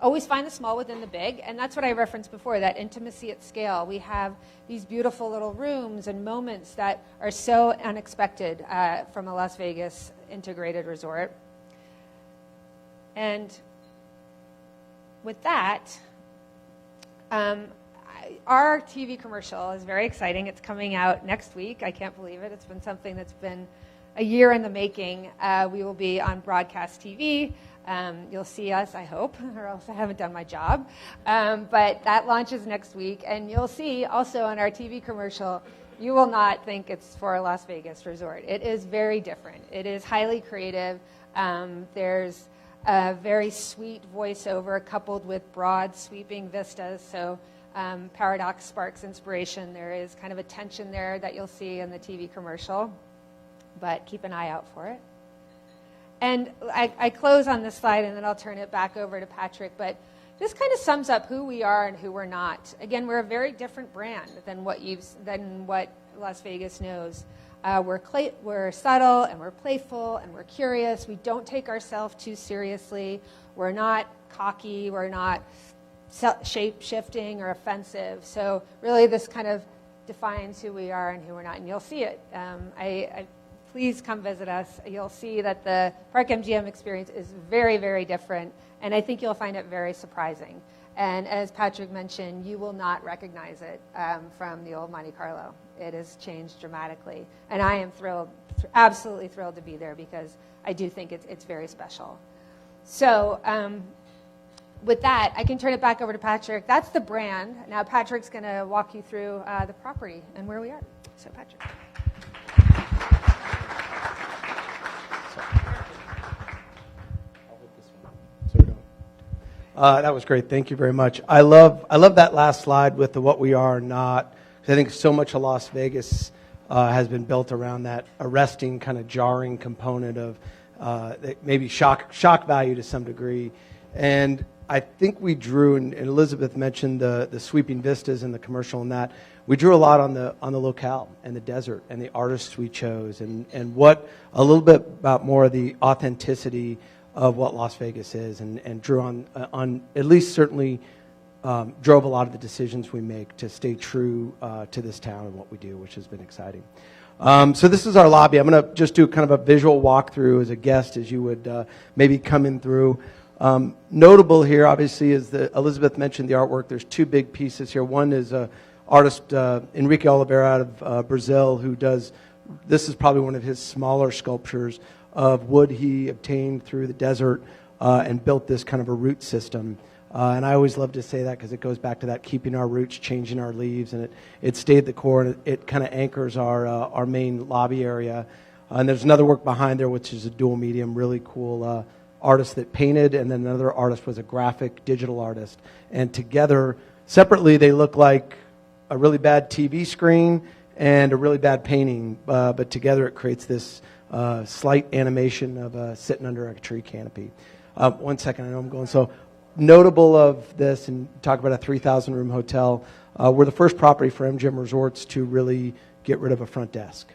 Always find the small within the big, and that's what I referenced before, that intimacy at scale. We have these beautiful little rooms and moments that are so unexpected from a Las Vegas integrated resort. And with that, our TV commercial is very exciting. It's coming out next week. I can't believe it. It's been something that's been a year in the making. We will be on broadcast TV. You'll see us, I hope, or else I haven't done my job. But that launches next week. And you'll see also on our TV commercial, you will not think it's for a Las Vegas resort. It is very different. It is highly creative. There's a very sweet voiceover coupled with broad, sweeping vistas. So paradox sparks inspiration. There is kind of a tension there that you'll see in the TV commercial. But keep an eye out for it. And I close on this slide, and then I'll turn it back over to Patrick. But this kind of sums up who we are and who we're not. Again, we're a very different brand than what Las Vegas knows. We're subtle, and we're playful, and we're curious. We don't take ourselves too seriously. We're not cocky. We're not shape-shifting or offensive. So really, this kind of defines who we are and who we're not. And you'll see it. Please come visit us. You'll see that the Park MGM experience is very, very different, and I think you'll find it very surprising. And as Patrick mentioned, you will not recognize it from the old Monte Carlo. It has changed dramatically, and I am thrilled, absolutely thrilled to be there because I do think it's very special. So with that, I can turn it back over to Patrick. That's the brand. Now Patrick's going to walk you through the property and where we are. So Patrick. That was great. Thank you very much. I love that last slide with the what we are and not. Because I think so much of Las Vegas has been built around that arresting, kind of jarring component of maybe shock value to some degree. And I think we drew, and Elizabeth mentioned the sweeping vistas and the commercial and that. We drew a lot on the locale and the desert and the artists we chose and what a little bit about more of the authenticity of what Las Vegas is, and drew on at least certainly drove a lot of the decisions we make to stay true to this town and what we do, which has been exciting. So this is our lobby. I'm going to just do kind of a visual walkthrough as a guest as you would maybe come in through. Notable here, obviously, is that Elizabeth mentioned the artwork. There's two big pieces here. One is artist Enrique Oliveira out of Brazil, who does, this is probably one of his smaller sculptures of wood he obtained through the desert and built this kind of a root system. And I always love to say that because it goes back to that keeping our roots, changing our leaves, and it stayed the core, and it kind of anchors our main lobby area. And there's another work behind there, which is a dual medium, really cool artist that painted, and then another artist was a graphic digital artist. And together, separately, they look like a really bad TV screen and a really bad painting, but together it creates this slight animation of sitting under a tree canopy. 1 second, I know I'm going. So notable of this, and talk about a 3,000 room hotel, we're the first property for MGM Resorts to really get rid of a front desk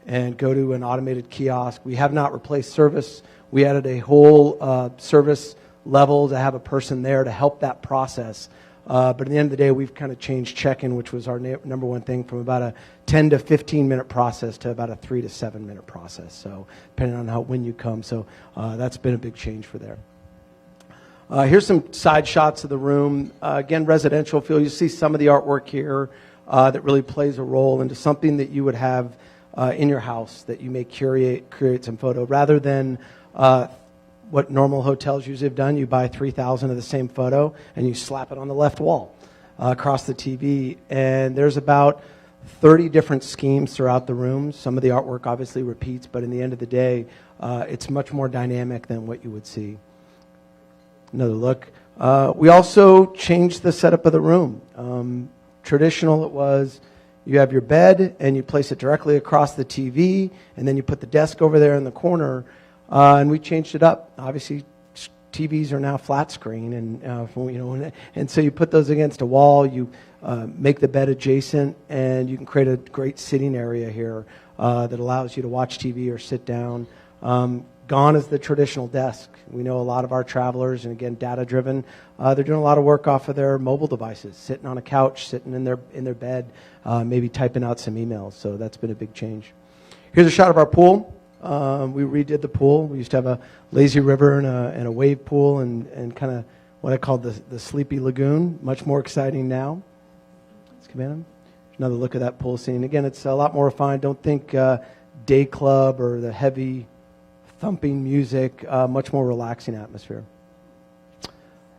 and go to an automated kiosk. We have not replaced service. We added a whole service level to have a person there to help that process. But at the end of the day, we've kind of changed check-in, which was our number one thing, from about a 10 to 15 minute process to about a 3 to 7 minute process. So depending on when you come. So that's been a big change for there. Here's some side shots of the room. Again, residential feel. You see some of the artwork here that really plays a role into something that you would have in your house that you may create some photo. Rather than what normal hotels usually have done, you buy 3,000 of the same photo and you slap it on the left wall across the TV. And there's about 30 different schemes throughout the room. Some of the artwork obviously repeats, but in the end of the day, it's much more dynamic than what you would see. Another look. We also changed the setup of the room. Traditional, it was you have your bed and you place it directly across the TV, and then you put the desk over there in the corner, and we changed it up. Obviously, TVs are now flat screen, and so you put those against a wall. You make the bed adjacent, and you can create a great sitting area here that allows you to watch TV or sit down. Gone is the traditional desk. We know a lot of our travelers, and again, data-driven, they're doing a lot of work off of their mobile devices, sitting on a couch, sitting in their bed, maybe typing out some emails. So that's been a big change. Here's a shot of our pool. We redid the pool. We used to have a lazy river and a wave pool and kind of what I call the sleepy lagoon. Much more exciting now. Let's come in. Another look at that pool scene. Again, it's a lot more refined. Don't think day club or the heavy thumping music, much more relaxing atmosphere.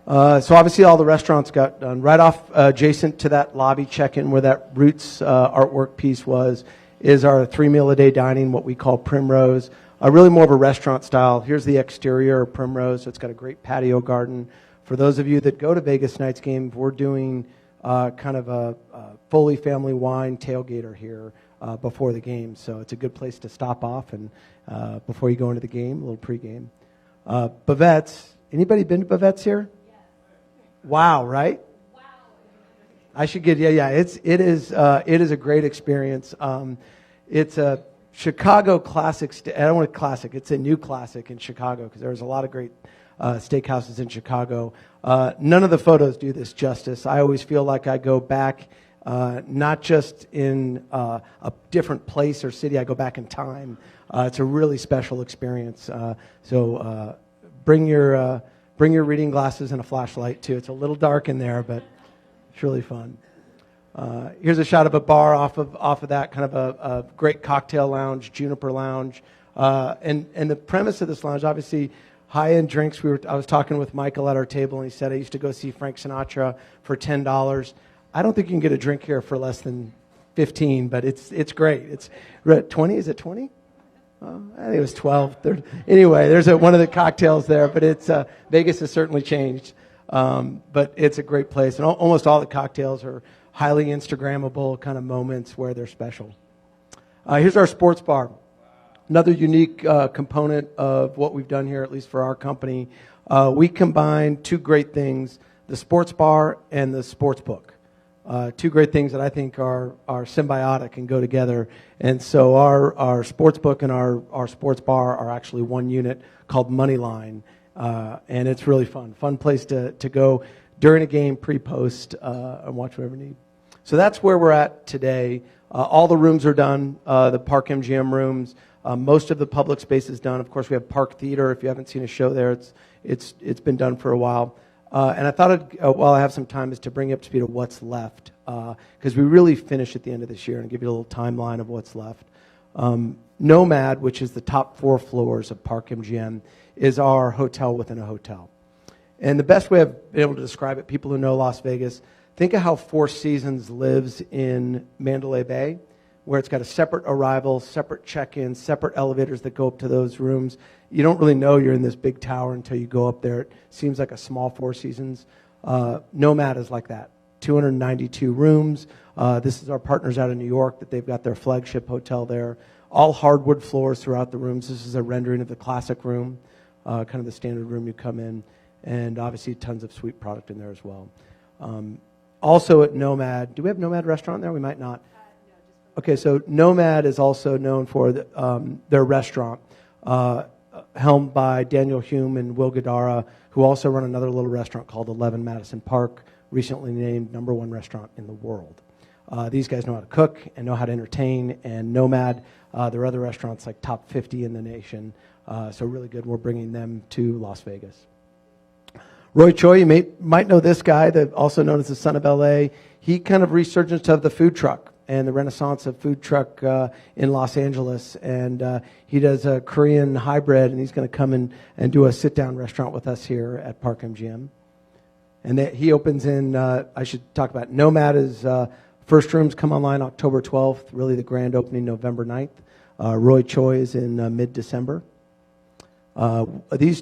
So obviously all the restaurants got done. Right off adjacent to that lobby check-in where that Roots artwork piece was is our 3-meal-a-day dining, what we call Primrose. Really more of a restaurant style. Here's the exterior of Primrose. So it's got a great patio garden. For those of you that go to Vegas Knights games, we're doing kind of a fully family wine tailgater here before the game. So it's a good place to stop off and before you go into the game, a little pregame. Bavette's. Anybody been to Bavette's here? Yes. Wow, right? Wow. I should get, it is a great experience. It's a Chicago classic, I don't want a classic, it's a new classic in Chicago because there's a lot of great steakhouses in Chicago. None of the photos do this justice. I always feel like I go back not just in a different place or city, I go back in time. It's a really special experience. So bring your reading glasses and a flashlight too. It's a little dark in there, but it's really fun. Here's a shot of a bar off of that, kind of a great cocktail lounge, Juniper Lounge. And the premise of this lounge, obviously, high-end drinks. I was talking with Michael at our table, and he said I used to go see Frank Sinatra for $10. I don't think you can get a drink here for less than 15, but it's great. It's 20. Is it 20? I think it was 12. Anyway, there's one of the cocktails there, but Vegas has certainly changed. But it's a great place, and almost all the cocktails are highly Instagrammable kind of moments where they're special. Here's our sports bar. Another unique component of what we've done here, at least for our company. We combine two great things, the sports bar and the sports book. Two great things that I think are symbiotic and go together. And so our sports book and our sports bar are actually one unit called Moneyline. And it's really fun. Fun place to go during a game, pre-post, and watch whatever you need. So that's where we're at today. All the rooms are done, the Park MGM rooms. Most of the public space is done. Of course, we have Park Theater. If you haven't seen a show there, it's been done for a while. And I thought, while I have some time, is to bring you up to speed of what's left, because we really finish at the end of this year, and give you a little timeline of what's left. Nomad, which is the top 4 floors of Park MGM, is our hotel within a hotel. And the best way I've been able to describe it, people who know Las Vegas, think of how Four Seasons lives in Mandalay Bay, where it's got a separate arrival, separate check-in, separate elevators that go up to those rooms. You don't really know you're in this big tower until you go up there. It seems like a small Four Seasons. Nomad is like that. 292 rooms. This is our partners out of New York that they've got their flagship hotel there. All hardwood floors throughout the rooms. This is a rendering of the classic room, kind of the standard room you come in. And obviously tons of suite product in there as well. Also at Nomad, do we have Nomad restaurant there? We might not. Okay, so Nomad is also known for their restaurant, helmed by Daniel Hume and Will Gadara, who also run another little restaurant called 11 Madison Park, recently named #1 restaurant in the world. These guys know how to cook and know how to entertain, and Nomad, their other restaurants like top 50 in the nation, so really good. We're bringing them to Las Vegas. Roy Choi, you might know this guy, also known as the Son of LA. He kind of resurgence of the food truck and the renaissance of food truck in Los Angeles. And he does a Korean hybrid, and he's going to come in and do a sit-down restaurant with us here at Park MGM. And he opens in, I should talk about, Nomad is, first rooms come online October 12th, really the grand opening November 9th. Roy Choi is in mid-December. These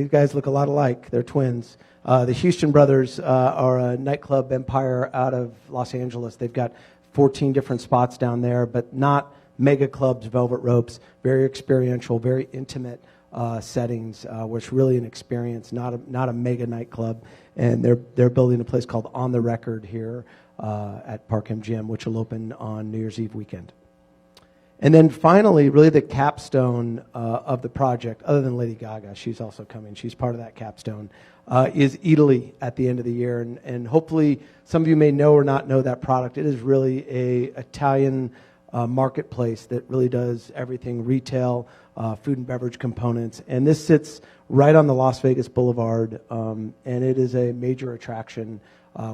guys look a lot alike. They're twins. The Houston brothers are a nightclub empire out of Los Angeles. They've got 14 different spots down there, but not mega clubs, velvet ropes, very experiential, very intimate settings, where it's really an experience, not a mega nightclub. And they're building a place called On the Record here at Park MGM, which will open on New Year's Eve weekend. And then finally, really the capstone of the project, other than Lady Gaga, she's also coming, she's part of that capstone, is Italy at the end of the year. And hopefully some of you may know or not know that product. It is really a Italian marketplace that really does everything retail, food and beverage components. And this sits right on the Las Vegas Boulevard, and it is a major attraction.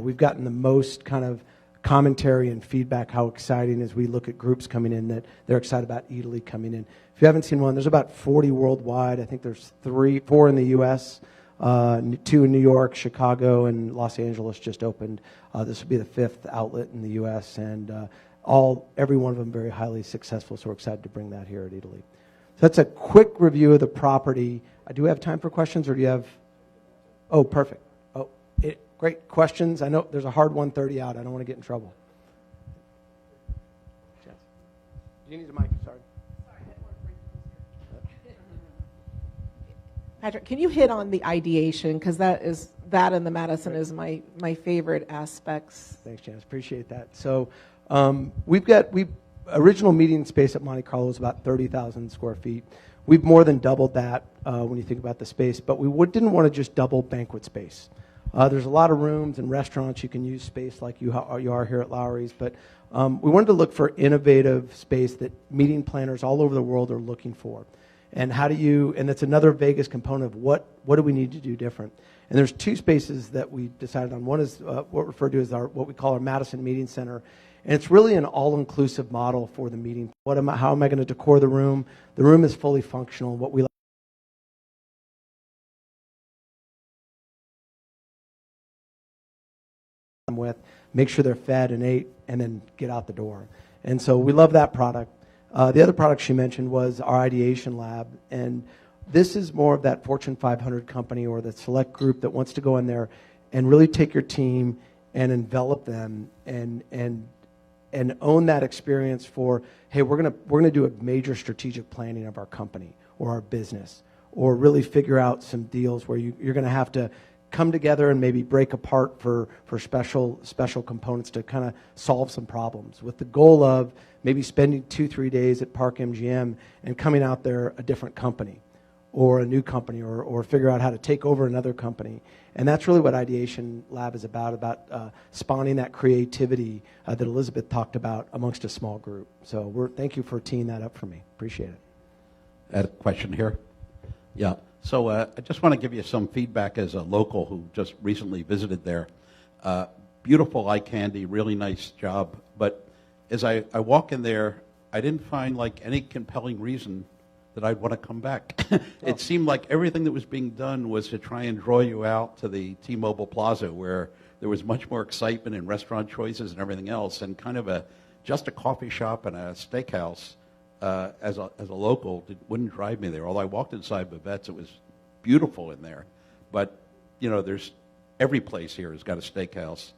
We've gotten the most kind of commentary and feedback how exciting as we look at groups coming in that they're excited about Italy coming in. If you haven't seen one, there's about 40 worldwide. I think there's 4 in the U.S., 2 in New York, Chicago, and Los Angeles just opened. This will be the 5th outlet in the U.S., and every one of them very highly successful, so we're excited to bring that here at Italy. So that's a quick review of the property. Do we have time for questions, or do you have? Oh, perfect. Great questions. I know there's a hard 1:30 out. I don't want to get in trouble. Do you need a mic? Sorry. Patrick, can you hit on the ideation? Because that and the Madison is my favorite aspects. Thanks, Janice. Appreciate that. So original meeting space at Monte Carlo is about 30,000 square feet. We've more than doubled that when you think about the space, but we didn't want to just double banquet space. There's a lot of rooms and restaurants you can use space like you are here at Lowry's, but we wanted to look for innovative space that meeting planners all over the world are looking for. And and that's another Vegas component of what do we need to do different. And there's 2 spaces that we decided on. One is what we refer to as what we call our Madison Meeting Center. And it's really an all-inclusive model for the meeting. How am I going to decor the room? The room is fully functional. What we with, make sure they're fed and ate, and then get out the door. And so we love that product. The other product she mentioned was our ideation lab, and this is more of that Fortune 500 company or the select group that wants to go in there and really take your team and envelop them and own that experience for, hey, we're gonna do a major strategic planning of our company or our business, or really figure out some deals where you're going to have to come together and maybe break apart for special components to kind of solve some problems, with the goal of maybe spending 2-3 days at Park MGM and coming out there a different company or a new company, or figure out how to take over another company. And that's really what Ideation Lab is about spawning that creativity that Elizabeth talked about amongst a small group. So thank you for teeing that up for me. Appreciate it. I had a question here. Yeah. So I just want to give you some feedback as a local who just recently visited there. Beautiful eye candy, really nice job. But as I walk in there, I didn't find like any compelling reason that I'd want to come back. It seemed like everything that was being done was to try and draw you out to the T-Mobile Plaza, where there was much more excitement and restaurant choices and everything else, and kind of just a coffee shop and a steakhouse. As a local, it wouldn't drive me there. Although I walked inside Babette's, it was beautiful in there. But, there's every place here has got a steakhouse.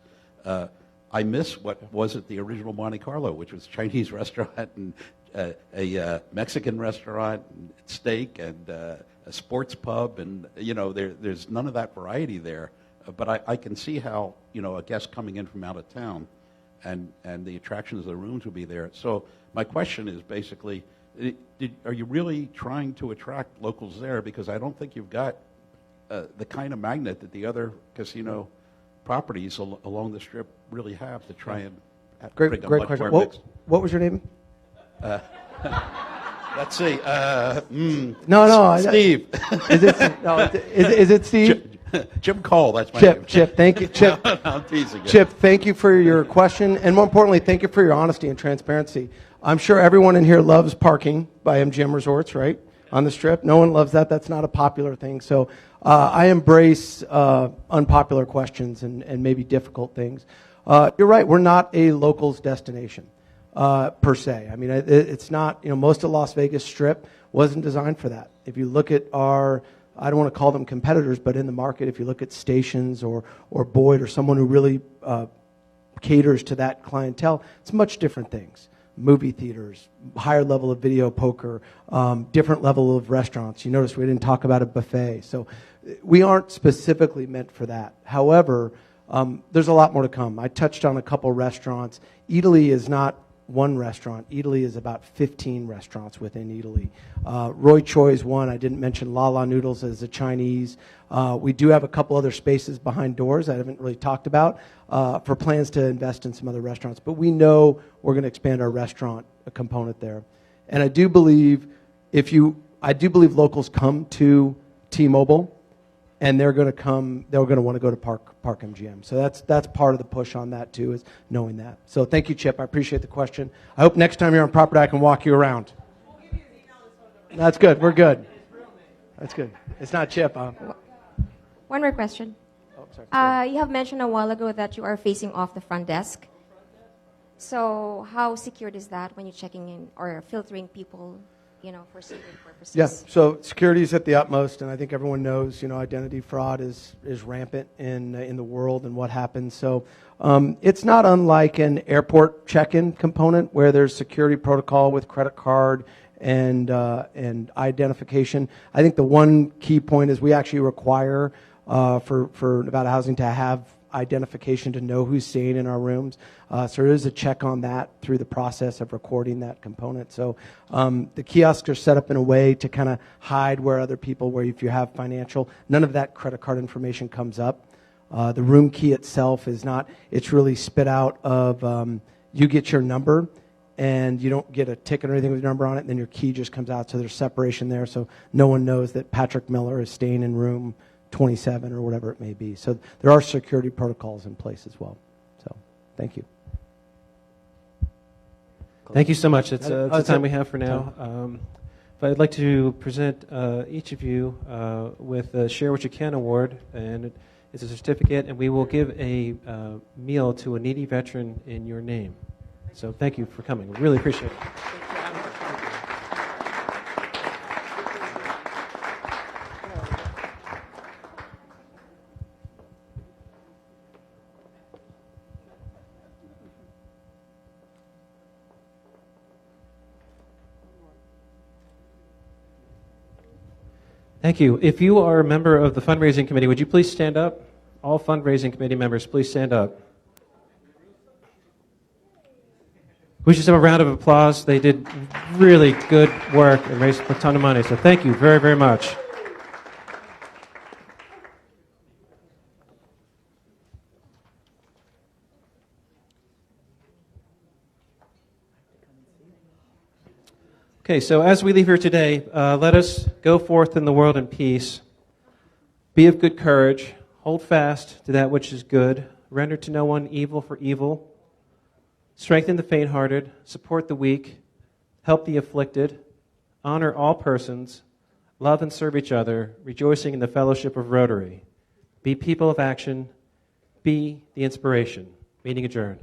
I miss what was at the original Monte Carlo, which was a Chinese restaurant and a Mexican restaurant, and steak, and a sports pub, and, there's none of that variety there. But I can see how, a guest coming in from out of town and the attractions of the rooms would be there. So my question is basically, are you really trying to attract locals there? Because I don't think you've got the kind of magnet that the other casino properties along the Strip really have to try and great question. What was your name? Let's see. Steve. Is it Steve? Jim Cole, that's my name. Chip, thank you. Chip, I'm teasing you. Chip, thank you for your question, and more importantly, thank you for your honesty and transparency. I'm sure everyone in here loves parking by MGM Resorts, right, on the Strip. No one loves that. That's not a popular thing. So I embrace unpopular questions and maybe difficult things. You're right. We're not a locals destination per se. I mean, it's not. Most of Las Vegas Strip wasn't designed for that. If you look at I don't want to call them competitors, but in the market, if you look at Stations or Boyd or someone who really caters to that clientele, it's much different things. Movie theaters, higher level of video poker, different level of restaurants. You notice we didn't talk about a buffet. So we aren't specifically meant for that. However, there's a lot more to come. I touched on a couple restaurants. Italy is not one restaurant. Italy is about 15 restaurants within Italy. Roy Choi is one. I didn't mention La La Noodles as a Chinese. We do have a couple other spaces behind doors I haven't really talked about for plans to invest in some other restaurants. But we know we're going to expand our restaurant component there. And I do believe locals come to T-Mobile, and they're going to want to go to Park MGM. So that's part of the push on that too, is knowing that. So thank you, Chip. I appreciate the question. I hope next time you're on property I can walk you around. That's good. We're good. That's good. It's not Chip. One more question. Oh, sorry. You have mentioned a while ago that you are facing off the front desk. So how secured is that when you're checking in or filtering people, for security purposes? Yeah, so security is at the utmost, and I think everyone knows, identity fraud is rampant in the world and what happens. So it's not unlike an airport check-in component where there's security protocol with credit card and identification. I think the one key point is we actually require for Nevada Housing to have identification to know who's staying in our rooms. So there is a check on that through the process of recording that component. So the kiosks are set up in a way to kind of hide where if you have financial, none of that credit card information comes up. The room key itself it's really spit out of, you get your number and you don't get a ticket or anything with your number on it, and then your key just comes out. So there's separation there, so no one knows that Patrick Miller is staying in room 27 or whatever it may be. So there are security protocols in place as well. So thank you. Thank you so much. That's the time we have for now. But I'd like to present each of you with a Share What You Can award, and is a certificate, and we will give a meal to a needy veteran in your name. So thank you for coming. We really appreciate it. Thank you. If you are a member of the fundraising committee, would you please stand up? All fundraising committee members, please stand up. We should have a round of applause. They did really good work and raised a ton of money. So thank you very, very much. Okay, so as we leave here today, let us go forth in the world in peace. Be of good courage. Hold fast to that which is good. Render to no one evil for evil. Strengthen the faint-hearted. Support the weak. Help the afflicted. Honor all persons. Love and serve each other, rejoicing in the fellowship of Rotary. Be people of action. Be the inspiration. Meeting adjourned.